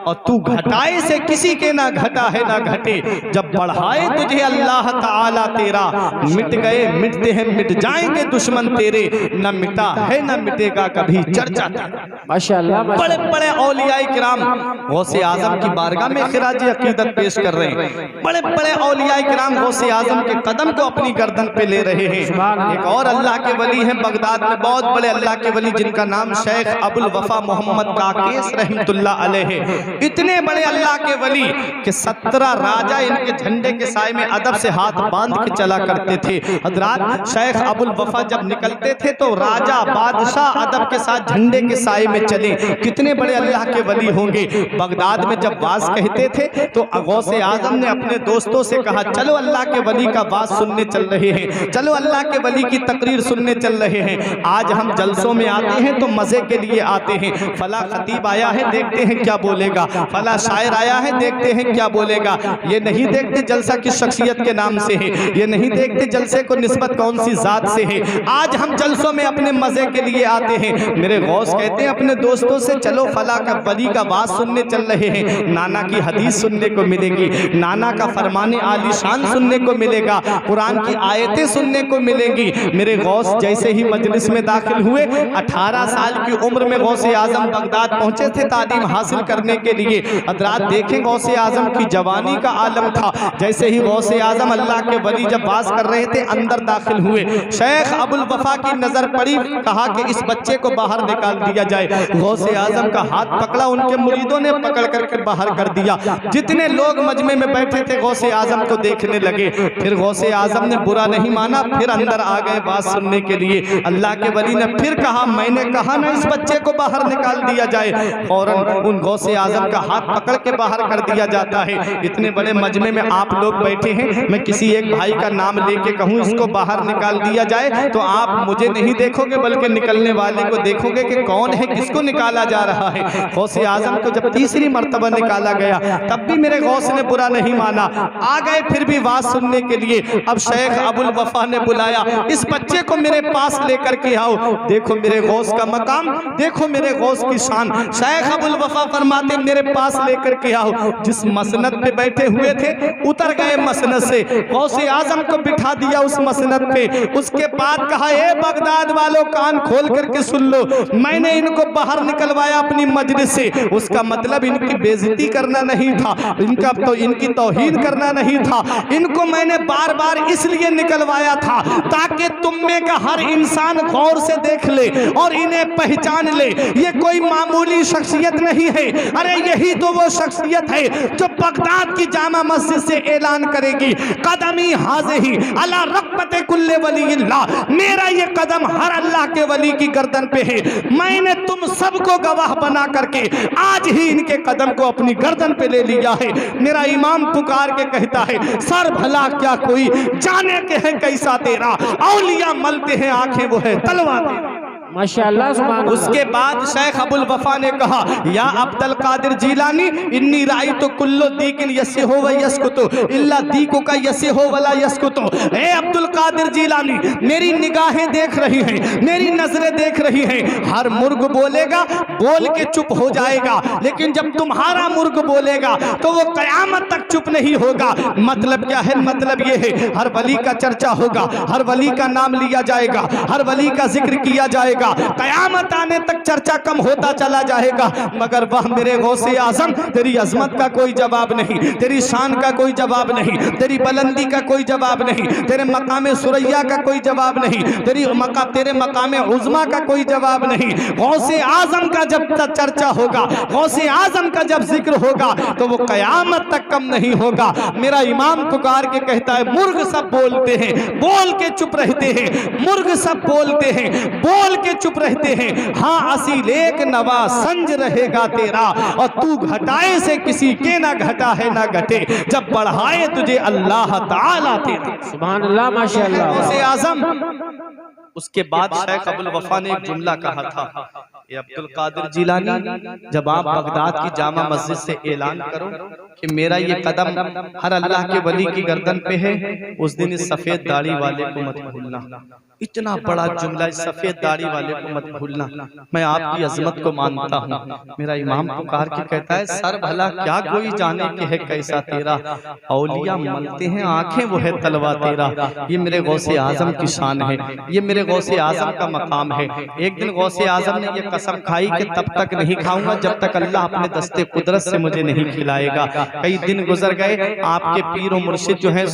और तू घटाए से किसी के ना घटा है ना घटे। जब बढ़ाए तुझे अल्लाह ताला तेरा, मिट गए मिटते हैं मिट जाएंगे दुश्मन तेरे, न मिटा है न मिटेगा कभी चर्चा तेरा। माशाअल्लाह बड़े बड़े औलिया किराम गौसे आजम की बारगाह में खिराज अकीदत पेश कर रहे हैं। बड़े बड़े औलिया किराम गौसे आजम के कदम को अपनी गर्दन पे ले रहे हैं। एक और अल्लाह के वली हैं बगदाद में, बहुत बड़े अल्लाह के वली, जिनका नाम शेख अबुल वफा मोहम्मद काकेस रहमतुल्लाह अलैह है। इतने बड़े अल्लाह के वली कि 17 राजा इनके झंडे के साए में अदब से हाथ बांध के चला करते थे। हजरात शेख अबुल वफा जब निकलते थे तो राजा बादशाह अदब के साथ झंडे के साए में चले। कितने बड़े अल्लाह के वली होंगे। बगदाद में जब वाज कहते थे तो गौसे आजम ने अपने दोस्तों से कहा, चलो अल्लाह के वली का वाज सुनने चल रहे हैं, चलो अल्लाह के वली की तकरीर सुनने चल रहे हैं। आज हम जलसों में आते हैं तो मजे के लिए आते हैं। फला खतीब आया है, देखते हैं क्या बोलेगा, फला शायर आया है, देखते हैं क्या बोलेगा। ये नहीं देखते जलसा किस शख्सियत के नाम से है, ये नहीं देखते जलसे को निस्बत कौन सी जात से है। आज हम जलसों में अपने मजे के लिए आते हैं। मेरे गौस कहते हैं अपने दोस्तों से, चलो फला का वली का बात सुनने चल रहे हैं, नाना की हदीस सुनने को मिलेगी, नाना का फरमाने आली शान सुनने को मिलेगा, कुरान की आयतें सुनने को मिलेंगी। मेरे गौस जैसे ही मजलिस में दाखिल हुए, 18 साल की उम्र में गौसे आजम बगदाद पहुंचे थे तालीम हासिल करने के लिए। हजरात देखें गौसे आजम की जवानी का आलम था। जैसे ही गौसे आजम अल्लाह के वली जब बात कर रहे थे अंदर दाखिल हुए, शेख अबुल वफा की नजर पड़ी, कहा कि इस बच्चे को बाहर निकाल दिया जाए। गौसे आजम का हाथ पकड़ा, उनके मुरीदों ने पकड़ करके बाहर कर दिया। जितने लोग मजमे में बैठे थे गौसे आजम को देखने लगे। फिर गौसे आजम ने बुरा नहीं माना, फिर अंदर आ गए बात सुनने के लिए। अल्लाह के वली ने फिर कहा, मैंने कहा ना इस बच्चे को बाहर निकाल दिया जाए। फौरन उन गौसे आजम का हाथ पकड़ के बाहर कर दिया जाता है। इतने बड़े मजमे में आप लोग बैठे हैं, मैं किसी एक भाई का नाम लेके कहूँ इसको बाहर निकाल दिया जाए तो आप मुझे नहीं देखोगे बल्कि निकलने वाले को देखोगे कि कौन है, किसको निकाला जा रहा है। गौसे आजम को जब तीसरी मर्तबा निकाला गया तब भी मेरे गौस ने बुरा नहीं माना, आ गए फिर भी बात सुनने के लिए। अब शेख अबुल वफा ने बुलाया, इस बच्चे को मेरे पास लेकर के आओ। देखो मेरे गौस का मकाम, देखो मेरे गौस की शान। शेख अबुल वफा फरमाते मेरे पास लेकर के आओ। जिस मसनद पे बैठे हुए थे उतर गए मसनद से, गौसे आजम को बिठा दिया उस मसनद पे। उसके बाद कहा, ए बगदाद वालों कान खोल करके सुन लो, मैंने इनको बाहर निकलवाया अपनी मजलिस से, उसका मतलब इनकी बेइज्जती करना नहीं था, इनकी तौहीन करना नहीं था। इनको मैंने बार बार इसलिए निकलवाया था ताकि तुम में का हर इंसान गौर से देख ले और इन्हें पहचान ले। ये कोई मामूली शख्सियत नहीं है, अरे यही तो वो शख्सियत है जो बगदाद की जामा मस्जिद से ऐलान करेगी, कदमी हाज़िही अला रक़बते कुल्ले वलील्लाह, मेरा ये कदम हर अल्लाह के वली की गर्दन पे है। मैंने तुम सबको गवाह बना करके आज ही इनके कदम को अपनी गर्दन पे ले लिया है। मेरा इमाम पुकार के कहता है, सर भला क्या कोई जाने के है कैसा तेरा, औलिया मलते हैं आंखें वो है तलवा तेरा। माशाअल्लाह सुभान अल्लाह। उसके बाद शेख अबुल वफा ने कहा, या अब्दुल कादिर जीलानी इन्नी राई तो कुल्लो दीकिन यसे हो व यसकुतो इल्ला दीको का यसे हो वला यसकुतो। ए अब्दुल कादिर जीलानी, मेरी निगाहें देख रही हैं, मेरी नजरें देख रही हैं। हर मुर्ग बोलेगा बोल के चुप हो जाएगा, लेकिन जब तुम्हारा मुर्ग बोलेगा तो वो कयामत तक चुप नहीं होगा। मतलब क्या है? मतलब ये है हर वली का चर्चा होगा, हर वली का नाम लिया जाएगा, हर वली का जिक्र किया जाएगा। कयामत आने तक चर्चा कम होता चला जाएगा, मगर वह मेरे गौसे आजम, तेरी अजमत का कोई जवाब नहीं, तेरी शान का कोई जवाब नहीं, तेरी बुलंदी का कोई जवाब नहीं, तेरे मकाम सुरैया का कोई जवाब नहीं, तेरे मकाम उज़्मा का कोई जवाब नहीं। गौसे आजम का जब तक चर्चा होगा, गौसे आजम का जब जिक्र होगा तो वो कयामत तक कम नहीं होगा। मेरा इमाम पुकार के कहता है, मुर्ग सब बोलते हैं, बोल के चुप रहते हैं, मुर्ग सब बोलते हैं, बोल के चुप रहते हैं। हाँ असील एक नवा संज रहेगा तेरा, और तू घटाए से किसी के ना घटा है ना घटे, जब बढ़ाए तुझे अल्लाह ताला तेरा। सुभान अल्लाह, माशाअल्लाह। गौसे आजम। उसके बाद शेख अबुल वफा ने एक जुमला कहा था, ये अब्दुल कादिर जिलानी, जब आप बगदाद की जामा मस्जिद से ऐलान करो कि मेरा ये कदम हर अल्लाह के वली की गर्दन पे है, उस दिन इस सफेद दाढ़ी वाले को मत भूलना। इतना बड़ा जुमला, इस सफेद दाढ़ी वाले को मत भूलना। मैं आपकी अजमत को मानता हूँ। मेरा इमाम पुकार के कहता है, सर भला क्या कोई जाने के है कैसा तेरा, औलिया मलते हैं आंखें वो है तलवा तेरा। ये मेरे गौसे आजम की शान है, ये मेरे गौसे आजम का मकाम है। एक दिन गौसे आजम ने ये कसम खाई कि तब तक नहीं खाऊंगा जब तक अल्लाह अपने दस्ते कुदरत से मुझे नहीं खिलाएगा। कई दिन गुजर गए, आपके पीर और मुर्शिद जो है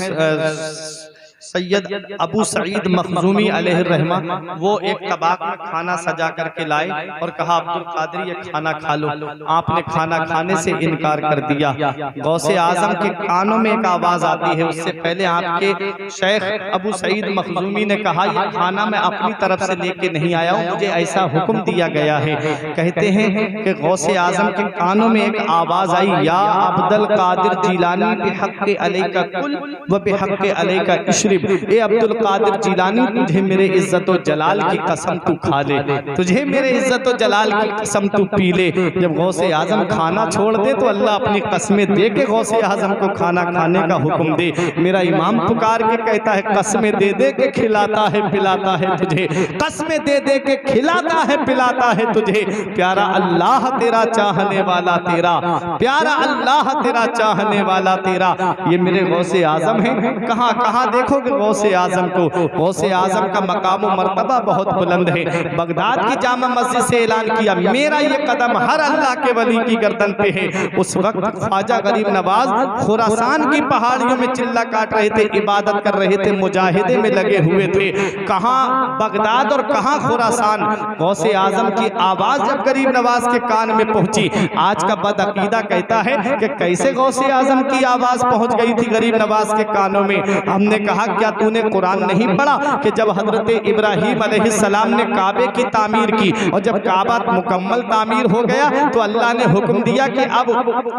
सैयद अबू सईद मखजूमी अलैहिर्रहमा, वो एक तबाक में खाना सजा करके लाए और कहा अब्दुल कादिर ये खाना खा लो। आपने खाना खाने से इनकार कर दिया। गौसे आजम के कानों में एक आवाज आती है, उससे पहले आपके शेख अबू सईद मखजूमी ने कहा ये खाना मैं अपनी तरफ से लेके नहीं आया हूँ, मुझे ऐसा हुक्म दिया गया है। कहते हैं कि गौसे आजम के कानों में एक आवाज आई, या अब्दुल कादिर जिलानी बिहक़्क़ि अलैका कुल व बिहक़्क़ि अलैका इश्रब। ए अब्दुल कादिर जिलानी, तुझे मेरे इज्जत व जलाल की कसम तू खा ले, तुझे मेरे इज्जत व जलाल की कसम तू पी ले। जब गौसे आजम खाना छोड़ दे तो अल्लाह अपनी कसमें दे के गौसे आजम को खाना खाने का हुक्म दे। मेरा इमाम पुकार के कहता है, कसमें दे दे के खिलाता है पिलाता है तुझे, कसमें दे दे के खिलाता है पिलाता है तुझे। प्यारा अल्लाह तेरा चाहने वाला तेरा, प्यारा अल्लाह तेरा चाहने वाला तेरा। ये मेरे गौसे आजम है। कहाँ कहाँ देखो गौसे आजम को, गौसे आजम का मकाम और मर्तबा बहुत बुलंद है। बगदाद की जामा मस्जिद से ऐलान किया, मेरा ये कदम हर अल्लाह के वली की गर्दन पे है। उस वक्त ख्वाजा गरीब नवाज खुरासान की पहाड़ियों में चिल्ला काट रहे थे, इबादत कर रहे थे, मुजाहिदे में लगे हुए थे। कहाँ बगदाद और कहाँ खुरासान। गौसे आजम की आवाज जब गरीब नवाज के कान में पहुंची, आज का बदअकीदा कहता है कि कैसे गौसे आजम की आवाज पहुंच गई थी गरीब नवाज के कानों में। हमने कहा, क्या तूने कुरान नहीं पढ़ा कि जब हजरत इब्राहिम अलैहिस्सलाम ने काबे की तामीर की और जब काबा मुकम्मल तामीर हो गया तो अल्लाह ने हुक्म दिया कि अब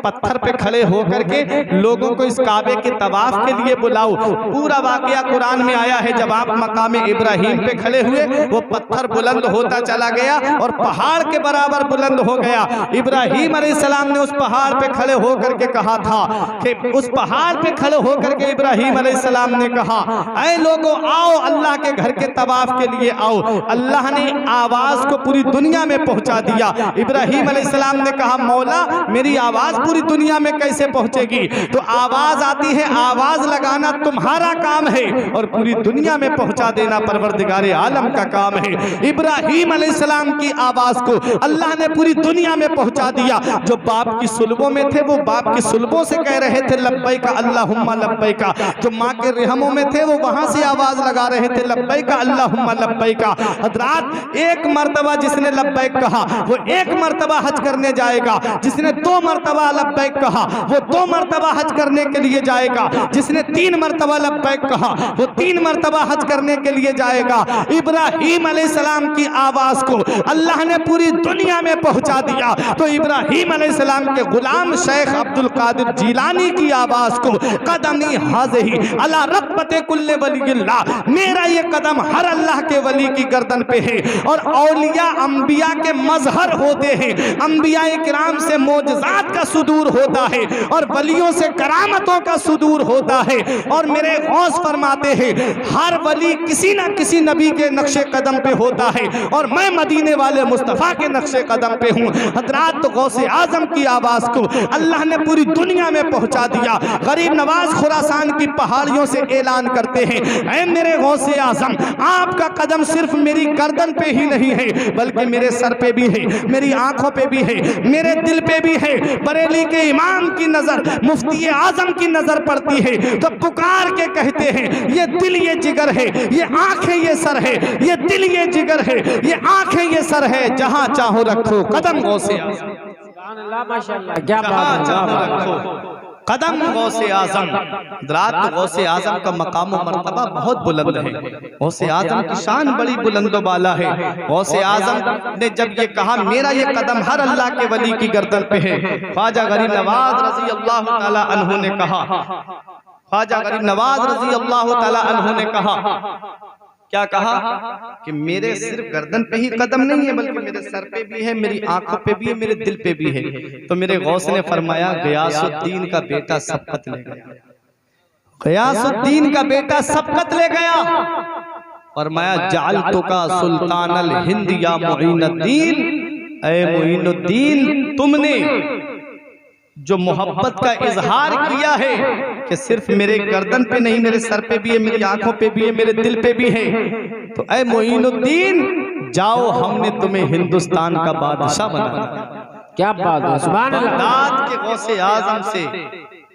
पत्थर पे खड़े होकर के लोगों को इस काबे के तवाफ के लिए बुलाओ। पूरा वाकया कुरान में आया है। जब आप मकाम इब्राहिम पे खड़े हुए, वो पत्थर बुलंद होता चला गया और पहाड़ के बराबर बुलंद हो गया। इब्राहिम अलैहिस्सलाम ने उस पहाड़ पे खड़े होकर के कहा था कि उस पहाड़ पे खड़े होकर के इब्राहिम अलैहिस्सलाम ने कहा, ऐ लोगों आओ अल्लाह के घर के तवाफ के लिए आओ। अल्लाह ने आवाज को पूरी दुनिया में पहुंचा दिया। इब्राहिम अलैहिस्सलाम ने कहा, मौला मेरी आवाज पूरी दुनिया में कैसे पहुंचेगी? तो आवाज आती है, आवाज लगाना तुम्हारा काम है और पूरी दुनिया में पहुंचा देना परवरदिगार आलम का काम है। इब्राहिम अलैहिस्सलाम की आवाज को अल्लाह ने पूरी दुनिया में पहुंचा दिया। जो बाप की सुल्बों में थे वो बाप की सुल्बों से कह रहे थे लब्बैका अल्लाहुम्मा लब्बैका। जो माँ के रहमों में थे वो वहां से आवाज लगा रहे थे लब्बैका अल्लाहुम्मा लब्बैका। हजरात, एक मर्तबा जिसने लब्बैक कहा वो एक मर्तबा हज करने जाएगा। जिसने 2 मर्तबा लब्बैक कहा वो 2 मर्तबा हज करने के लिए जाएगा। जिसने 3 मर्तबा लब्बैक कहा वो 3 मर्तबा हज करने के लिए जाएगा। इब्राहिम अलैहिस्सलाम की आवाज को अल्लाह ने पूरी दुनिया में पहुंचा दिया। तो इब्राहिम अलैहिस्सलाम के गुलाम शेख अब्दुल कादिर जिलानी की आवाज को कदमी हाज़िही अला रब्बते कुल्ले वलील्लाह, मेरा ये कदम हर अल्लाह के वली की गर्दन पे है। और औलिया अंबिया के मजहर होते हैं। अंबिया किराम से मोजज़ात का सुदूर होता है और वलियों से करामतों का सुदूर होता है। और मेरे गौस फरमाते हैं हर वली किसी ना किसी नबी के नक्शे कदम पे होता है और मैं मदीने वाले मुस्तफ़ा के नक्शे कदम पे हूँ। हजरात, तो गौसे आजम की आवाज़ को अल्लाह ने पूरी दुनिया में पहुँचा दिया। गरीब नवाज खुरासान की पहाड़ियों से ऐलान करते हैं, ऐ मेरे गौसे आजम, आपका कदम सिर्फ मेरी गर्दन पे ही नहीं है बल्कि मेरे सर पे भी है, मेरी आंखों पे भी है, मेरे दिल पे भी है। बरेली के इमाम की नजर, मुफ्ती आजम की नजर पड़ती है तो पुकार के कहते हैं, ये दिल ये जिगर है, ये आंखें ये सर है, ये दिल ये जिगर है, ये आंखें ये सर है, जहां चाहो रखो कदम गौसे आजम, सुभान अल्लाह, माशाअल्लाह, क्या जहां बात है। चाहो रखो कदम गौसे आजम। हज़रात गौसे आजम का मकाम और मर्तबा बहुत बुलंद है। गौसे आजम की शान बड़ी बुलंद बाला है। गौसे आजम ने जब ये कहा मेरा ये कदम हर अल्लाह के वली की गर्दन पे है, ख्वाजा गरीब नवाज रजी अल्लाह ताला अन्हु ने कहा, ख्वाजा गरीब नवाज रजी अल्लाह ताला अन्हु ने कहा, क्या कहा कि मेरे सिर्फ गर्दन पे ही कदम नहीं है बल्कि मेरे सर पे भी है, मेरी आंखों पे भी है, मेरे दिल पे भी है। तो मेरे गौस ने फरमाया गयासुद्दीन का बेटा सबकत ले गया, गयासुद्दीन का बेटा सबकत ले गया। फरमाया जालतु का सुल्तान अल हिंद या मुईनुद्दीन, ऐ मुईनुद्दीन तुमने जो मोहब्बत का इजहार किया है कि सिर्फ मेरे गर्दन पे नहीं मेरे सर पे भी है, मेरी आंखों पे भी है, मेरे दिल पे भी है, तो ऐ मोइनुद्दीन जाओ हमने तुम्हें हिंदुस्तान का बादशाह बना दिया। क्या बात है, सुभान अल्लाह। बगदाद के गौसे आजम से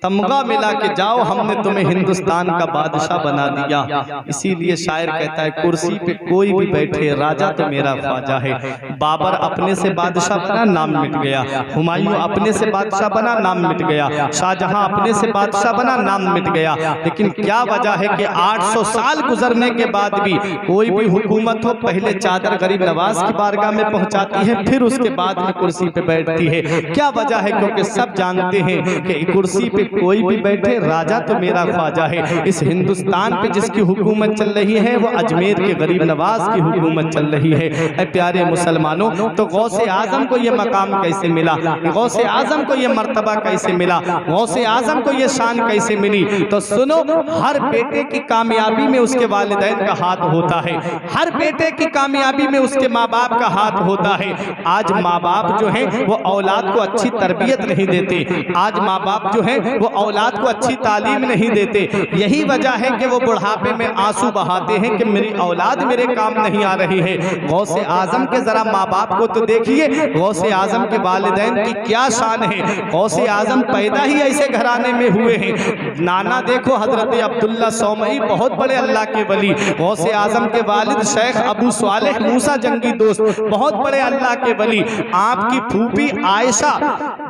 तमगा मिला के जाओ हमने तुम्हें हिंदुस्तान का बादशाह बना दिया। इसीलिए शायर कहता है कुर्सी पे कोई भी बैठे राजा तो मेरा ख्वाजा है। बाबर अपने से बादशाह बना नाम मिट गया, हुमायूं अपने से बादशाह बना नाम मिट गया, शाहजहां अपने से बादशाह बना नाम मिट गया। लेकिन क्या वजह है कि 800 साल गुजरने के बाद भी कोई भी हुकूमत हो पहले चादर गरीब नवाज की बारगाह में पहुंचाती है, फिर उसके बाद में कुर्सी पे बैठती है। क्या वजह है? क्योंकि सब जानते हैं कि कुर्सी पे कोई भी बैठे राजा तो मेरा ख्वाजा है। इस हिंदुस्तान पे जिसकी हुकूमत चल रही है वो अजमेर के गरीब नवाज की हुकूमत चल रही है। ऐ प्यारे मुसलमानों, तो गौसे आजम को ये मकाम कैसे मिला, गौसे आजम को ये मर्तबा कैसे मिला, गौसे आजम को ये शान कैसे मिली? तो सुनो, हर बेटे की कामयाबी में उसके वालिदैन का हाथ होता है, हर बेटे की कामयाबी में उसके माँ बाप का हाथ होता है। आज माँ बाप जो है वो औलाद को अच्छी तरबियत नहीं देते, आज माँ बाप जो है वो औलाद को अच्छी तालीम नहीं देते। यही वजह है कि वो बुढ़ापे में आंसू बहाते हैं कि मेरी औलाद मेरे काम नहीं आ रही है। गौसे आजम के जरा माँ बाप को तो देखिए, गौसे आजम के वालिदैन की क्या शान है। गौसे आजम पैदा ही ऐसे घराने में हुए हैं। नाना देखो हजरत अब्दुल्ला सौमई, बहुत बड़े अल्लाह के वली। गौसे आजम के वालिद शेख अबू स्वालेह मूसा जंगी दोस्त, बहुत बड़े अल्लाह के वली। आपकी फूफी आयशा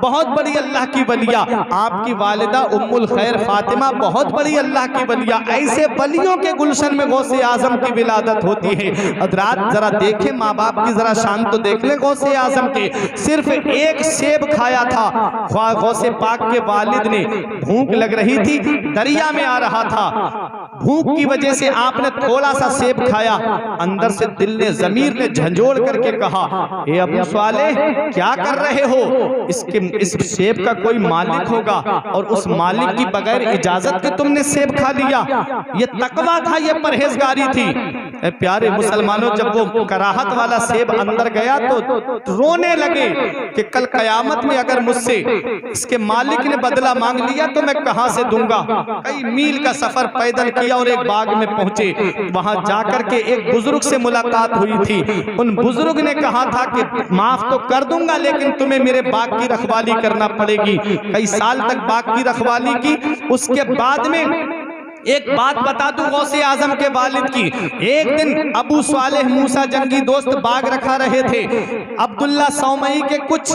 बहुत बड़ी अल्लाह की वलिया, आपकी वालिदा उम्मुल खैर फातिमा बहुत बड़ी अल्लाह की वलिया। ऐसे वलियों के गुलशन में गौसे आजम की विलादत होती है। हज़रात जरा देखें, माँ बाप की जरा शान तो देख लें। गौसे आजम के सिर्फ एक सेब खाया था, गौसे पाक के वालिद ने, भूख लग रही थी, दरिया में आ रहा था, भूख की वजह से आपने थोड़ा सा सेब खाया, अंदर से दिल ने ज़मीर ने झंझोड़ करके कहा, ए अबू स्वालेह क्या कर रहे हो? इस सेब का कोई मालिक होगा और उस मालिक की बगैर इजाजत के तुमने सेब खा लिया। ये तकवा था, ये परहेजगारी थी। प्यारे मुसलमानों, जब वो कराहत वाला सेब अंदर गया तो रोने लगे कि कल कयामत में अगर मुझसे इसके मालिक ने बदला मांग लिया तो मैं कहां से दूंगा। कई मील का सफर पैदल किया और एक बाग में पहुंचे। वहां जाकर के एक बुजुर्ग से मुलाकात हुई थी। उन बुजुर्ग ने कहा था कि माफ तो कर दूंगा लेकिन तुम्हें मेरे बाग की रखवाली करना पड़ेगी। कई साल तक बाग की रखवाली की। उसके बाद में एक बात बता दूं गौसे आजम के वालिद की। एक दिन अबू स्वालेह मूसा जंगी दोस्त बाग रखा रहे थे। अब्दुल्ला सौमई के कुछ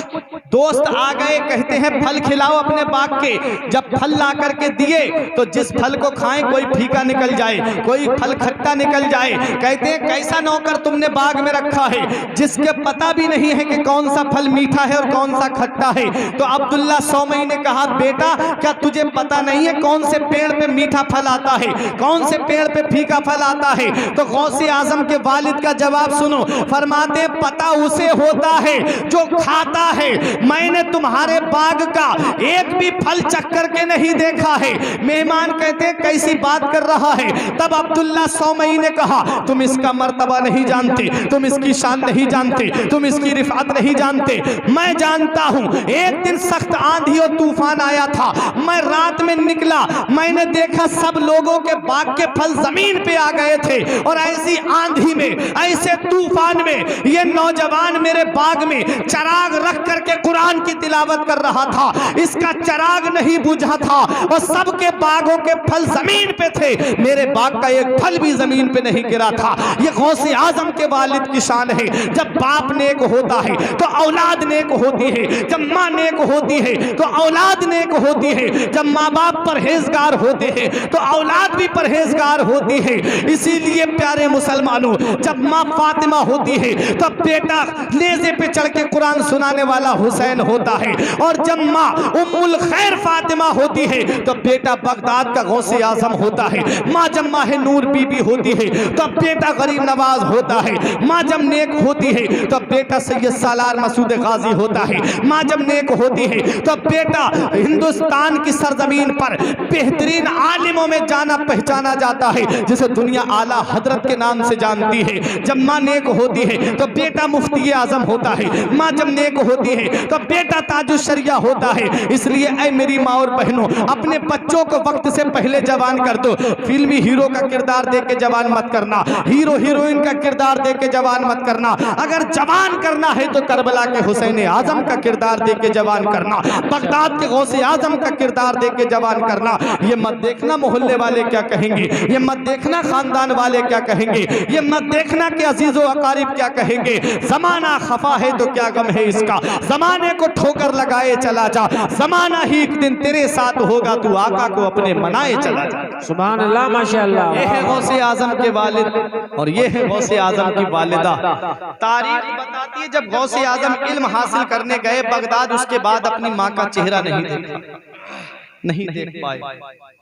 दोस्त आ गए, कहते हैं फल खिलाओ अपने बाग के। जब फल ला करके दिए तो जिस फल को खाएं कोई फीका निकल जाए, कोई फल खट्टा निकल जाए। कहते हैं कैसा नौकर तुमने बाग में रखा है जिसके पता भी नहीं है कि कौन सा फल मीठा है और कौन सा खट्टा है। तो अब्दुल्ला सौमई ने कहा, बेटा क्या तुझे पता नहीं है कौन से पेड़ पे मीठा फल आता है, कौन से पेड़ पे फीका फल आता है? तो गौसे आजम के वालिद का जवाब सुनो, फरमाते पता उसे होता है जो खाता है। मैंने तुम्हारे बाग का एक भी फल चख करके नहीं देखा है। मेहमान कहते हैं कैसी बात कर रहा है? तब अब्दुल्ला सौमई ने कहा, तुम इसका मर्तबा नहीं जानते, तुम इसकी शान नहीं जानते, तुम इसकी रिफात नहीं जानते। मैं जानता हूं। एक दिन सख्त आंधी और तूफान आया था, मैं रात में निकला, मैंने देखा सब लोगों के बाग के फल जमीन पे आ गए थे और ऐसी आंधी में, ऐसे तूफान में ये नौजवान मेरे बाग में चराग रख करके कुरान की तिलावत कर रहा था, इसका चिराग नहीं बुझा था और सबके बागों के फल जमीन पे थे, मेरे बाग का एक फल भी जमीन पे नहीं गिरा था। ये गौसे आजम के वालिद की शान है। जब बाप नेक होता है तो औलाद नेक होती है, जब माँ नेक होती है तो औलाद नेक होती है, जब माँ बाप परहेजगार होते हैं तो औलाद भी परहेजगार होती है। इसीलिए प्यारे मुसलमानों, जब माँ फातिमा होती है तो बेटा नेज़े पे चढ़ के कुरान सुनाने वाला हुसैन होता है, और जब माँ उम्मुल खैर फातिमा होती है तो बेटा बगदाद का गौसे आजम होता है। माँ जब माह नूर बीबी होती है तो बेटा गरीब नवाज होता है। माँ जब नेक होती है तो बेटा सैयद सालार मसूद गाजी होता है। माँ जब नेक होती है तो बेटा हिंदुस्तान की सरजमीन पर बेहतरीन आलिमों में जाना पहचाना जाता है, जिसे दुनिया आला हजरत के नाम से जानती है। जब माँ नेक होती है तो बेटा मुफ्ती आजम होता है। माँ जब नेक होती है तो बेटा ताजुल शरिया होता है। इसलिए ऐ मेरी माँ और बहनों, अपने बच्चों को वक्त से पहले जवान कर दो। फिल्मी हीरो का किरदार दे के जवान मत करना, हीरो हीरोइन का किरदार दे के जवान मत करना। अगर जवान करना है तो करबला के हुसैन आजम का किरदार दे के जवान करना, बगदाद के गौसे आजम का किरदार दे के जवान करना। ये मत देखना मोहल्ले वाले क्या कहेंगे, ये मत देखना खानदान वाले क्या कहेंगे, ये मत देखना कि अजीजो अकारिब क्या कहेंगे। जमाना खफा है तो क्या गम है इसका, जमाने को ठोकर लगाए चला जा, जमाना ही एक दिन तेरे साथ होगा, तू आका को अपने मनाए चला जा। सुभान अल्लाह, माशाअल्लाह। ये है गौसे आजम के वालिद और ये है गौसे आजम की वालिदा। तारीख बताती है जब गौसे आजम इल्म हासिल करने गए बगदाद, उसके बाद अपनी माँ का चेहरा नहीं देखा, नहीं देख पाए।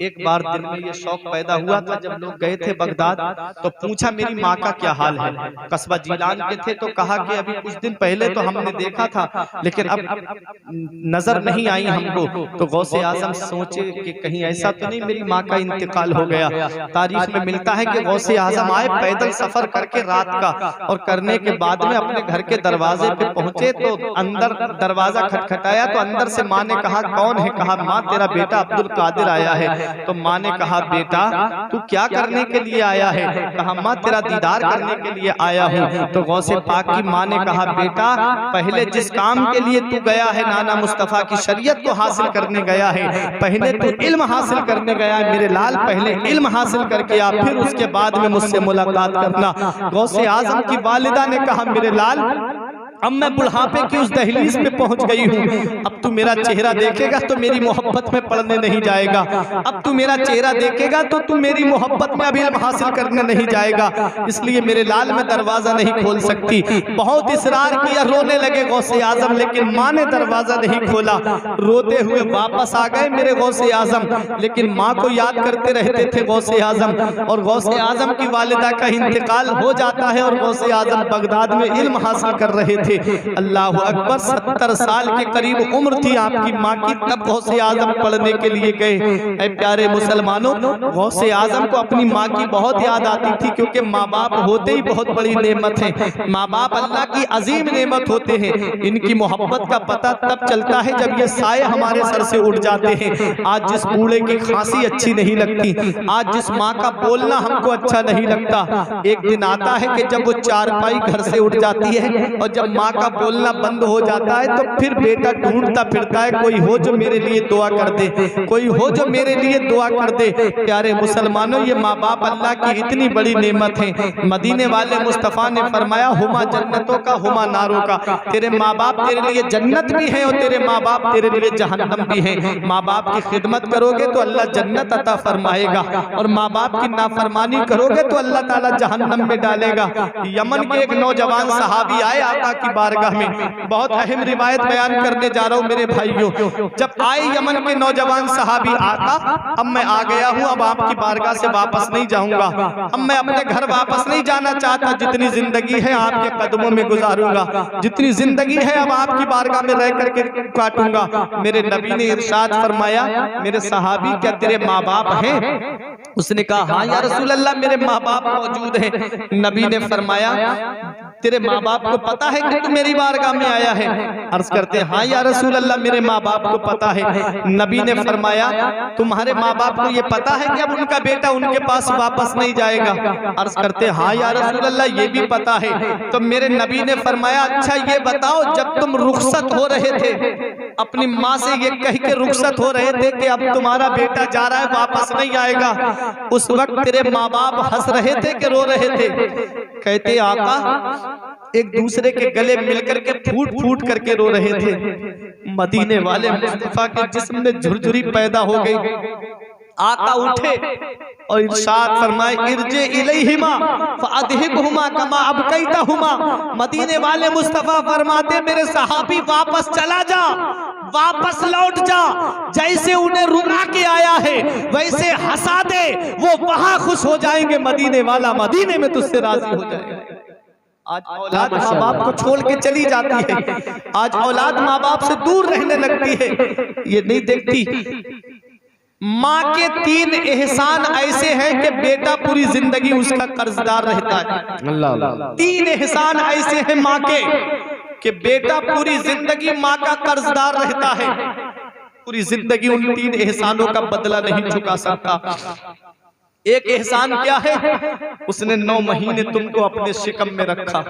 एक बार दिल में ये शौक पैदा हुआ था, जब लोग गए थे बगदाद तो पूछा मेरी माँ का क्या हाल है। कस्बा जीलान के थे तो कहा कि अभी कुछ दिन पहले तो हमने देखा था लेकिन अब नजर नहीं आई हमको। तो गौसे आजम सोचे कि कहीं ऐसा तो नहीं मेरी माँ का इंतकाल हो गया। तारीख में मिलता है कि गौसे आजम आए पैदल सफर करके रात का, और करने के बाद में अपने घर के दरवाजे पे पहुंचे तो अंदर दरवाजा खटखटाया तो अंदर से माँ ने कहा कौन है। कहा माँ तेरा बेटा अब्दुल कादिर आया है। तो माँ ने कहा बेटा तू क्या करने के लिए आया है। कहा माँ तेरा दीदार करने के लिए आया हूँ। तो गौसे पाक की माँ ने कहा बेटा पहले जिस काम के लिए तू गया है, नाना मुस्तफा की शरीयत को हासिल करने गया है, पहले तू इल्म हासिल करने गया है मेरे लाल, पहले इल्म हासिल करके आ, फिर उसके बाद में मुझसे मुलाकात करना। गौसे आजम की वालिदा ने कहा मेरे लाल अब मैं बुढ़ापे की उस दहलीज पे पहुंच गई हूँ, अब तू मेरा चेहरा देखेगा तो मेरी मोहब्बत में पड़ने नहीं जाएगा। अब तू मेरा चेहरा देखेगा तो तू मेरी मोहब्बत में अभी इल्म हासिल करने नहीं जाएगा, इसलिए मेरे लाल मैं दरवाजा नहीं खोल सकती। बहुत इसरार किया, रोने लगे गौसे आजम, लेकिन माँ ने दरवाजा नहीं खोला। रोते हुए वापस आ गए मेरे गौसे आजम, लेकिन माँ को याद करते रहते थे गौसे आजम। और गौसे आजम की वालिदा का इंतकाल हो जाता है और गौसे आजम बगदाद में इल्म हासिल कर रहे थे। अल्लाह अकबर, 70 साल के करीब उम्र थी आपकी माँ की, तब गौसे आजम पढ़ने के लिए गए। ऐ प्यारे मुसलमानों, गौसे आजम को अपनी माँ की बहुत याद आती थी, क्योंकि माँ बाप होते ही बहुत बड़ी नेमत है। माँ बाप अल्लाह की अजीम नेमत होते हैं। इनकी मोहब्बत का पता तब चलता है जब ये साए हमारे सर से उड़ जाते हैं। आज जिस बूढ़े की खांसी अच्छी नहीं लगती, आज जिस माँ का बोलना हमको अच्छा नहीं लगता, एक दिन आता है कि जब वो चारपाई घर से उड़ जाती है और जब माँ का बोलना बंद हो जाता है तो फिर बेटा ढूंढता फिरता है कोई हो जो मेरे लिए दुआ कर दे, कोई हो जो मेरे लिए दुआ कर दे। प्यारे मुसलमानों, ये माँ बाप अल्लाह की इतनी बड़ी नेमत है। मदीने वाले मुस्तफ़ा ने फरमाया हुमा जन्नतों का हुमा नारों का, तेरे माँ बाप तेरे लिए जन्नत भी है और तेरे माँ बाप तेरे लिए जहन्नम भी है। माँ बाप की खिदमत करोगे तो अल्लाह जन्नत अता फरमाएगा, और माँ बाप की नाफरमानी करोगे तो अल्लाह ताला जहन्नम में डालेगा। यमन के एक नौजवान सहाबी आए आका की बारगाह में, बहुत अहम रिवायत बयान करने जा रहा हूँ मेरे भाइयों। जब आए यमन के नौजवान सहाबी, आका अब मैं आ गया हूँ, अब आपकी बारगाह से वापस नहीं जाऊंगा, अब मैं अपने घर वापस नहीं जाना चाहता, जितनी जिंदगी है आपके कदमों में गुजारूंगा, जितनी जिंदगी है अब आपकी बारगाह में रह करके काटूंगा। मेरे नबी ने इरशाद फरमाया, मेरे सहाबी क्या तेरे माँ बाप हैं? उसने कहा हाँ या रसूल अल्लाह मेरे माँ बाप मौजूद हैं। नबी ने फरमाया तेरे माँ बाप को पता है कि तू मेरी बारगाह में आया है? अर्ज करते हैं हाँ या रसूल अल्लाह, मेरे माँ बाप को पता है। नबी ने फरमाया तुम्हारे माँ बाप को ये पता है कि अब उनका बेटा उनके पास वापस नहीं जाएगा? अर्ज करते हैं हाँ या रसूल अल्लाह, ये भी पता है। तो मेरे नबी ने फरमाया अच्छा ये बताओ, जब तुम रुखसत हो रहे थे, अपनी माँ से ये कह के रुखसत हो रहे थे कि अब तुम्हारा बेटा जा रहा है, वापस नहीं आएगा, उस वक्त तेरे माँ बाप हंस रहे थे कि रो रहे थे? कहते आका एक दूसरे के गले मिलकर के फूट फूट करके रो रहे थे। मदीने वाले मुस्तफा के जिस्म में झुरझुरी पैदा हो गई। आका उठे और इरशाद फरमाए इरजे इलैहिमा फअदहिकहुमा कमा अबकैतहुमा। मदीने वाले मुस्तफा फरमाते मेरे सहाबी वापस चला जा, वापस लौट जा, जैसे उन्हें रुला के आया है वैसे हंसा दे, वो वहां खुश हो जाएंगे। मदीने वाला मदीने में तुझसे राजी हो जाएगा। आज औलाद माँ बाप को छोड़ के चली जाती है, आज औलाद माँ बाप से दूर रहने लगती है। ये नहीं देखती माँ के 3 एहसान ऐसे हैं कि बेटा पूरी जिंदगी उसका कर्जदार रहता है। 3 एहसान ऐसे हैं माँ के कि बेटा पूरी जिंदगी माँ का कर्जदार रहता है, पूरी जिंदगी उन 3 एहसानों का बदला नहीं चुका सकता। एक एहसान क्या है? उसने 9 महीने तुमको अपने शिकम में रखा,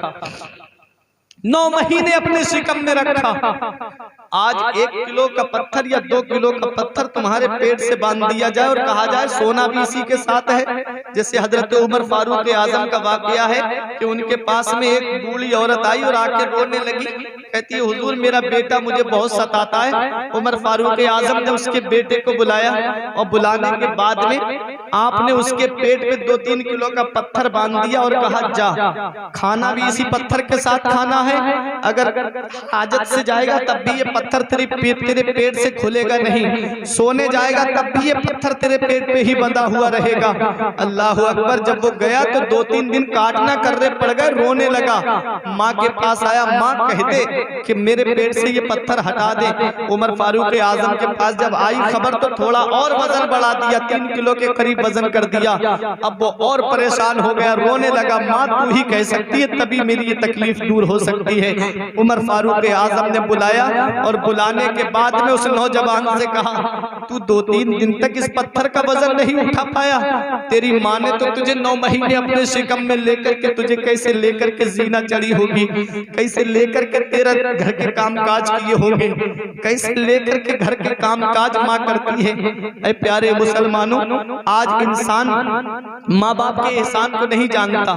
9 महीने अपने शिकम में रखा। आज 1 किलो का पत्थर या 2 किलो का पत्थर तुम्हारे पेट से बांध दिया जाए और कहा जाए सोना भी इसी के साथ है। जैसे हजरत उमर फारूक आजम का वाकया है कि उनके पास में एक बूढ़ी औरत आई और आके रोने लगी, कहती है हुजूर मेरा बेटा मुझे बहुत सताता है। उमर फारूक आजम ने उसके बेटे को बुलाया और बुलाने के बाद में आपने उसके पेट पे 2-3 किलो का पत्थर बांध दिया और कहा जा, खाना भी इसी पत्थर के साथ खाना है, अगर हाजत से जाएगा तब भी ये पत्थर तेरे पेट से खुलेगा नहीं, सोने जाएगा तब भी ये पत्थर तेरे पेट पे ही बंधा हुआ रहेगा। अल्लाह अकबर। जब वो गया तो 2-3 दिन काटना करने पड़ गए, रोने लगा। माँ के पास आया, माँ कह दे कि मेरे पेट से ये पत्थर हटा दे। उमर फारूक आजम के पास जब आई खबर तो थोड़ा और वजन बढ़ा दिया, 3 किलो के करीब वजन कर दिया। अब वो और परेशान हो गया, रोने लगा। माँ तू ही कह सकती है तभी मेरी ये तकलीफ दूर हो सकती है। उमर फारूक आजम ने बुलाया और बुलाने के बाद में उस नौजवान से कहा तू 2-3 दिन तक इस पत्थर का वजन नहीं उठा पाया, तेरी माँ ने तो तुझे 9 महीने अपने शिकम में लेकर के तुझे कैसे लेकर के जीना चढ़ी होगी, कैसे लेकर के तेरा घर के कामकाज किए होंगे, कैसे लेकर के घर के कामकाज माँ करती है। ऐ प्यारे मुसलमानों, आज इंसान माँ बाप के एहसान को नहीं जानता।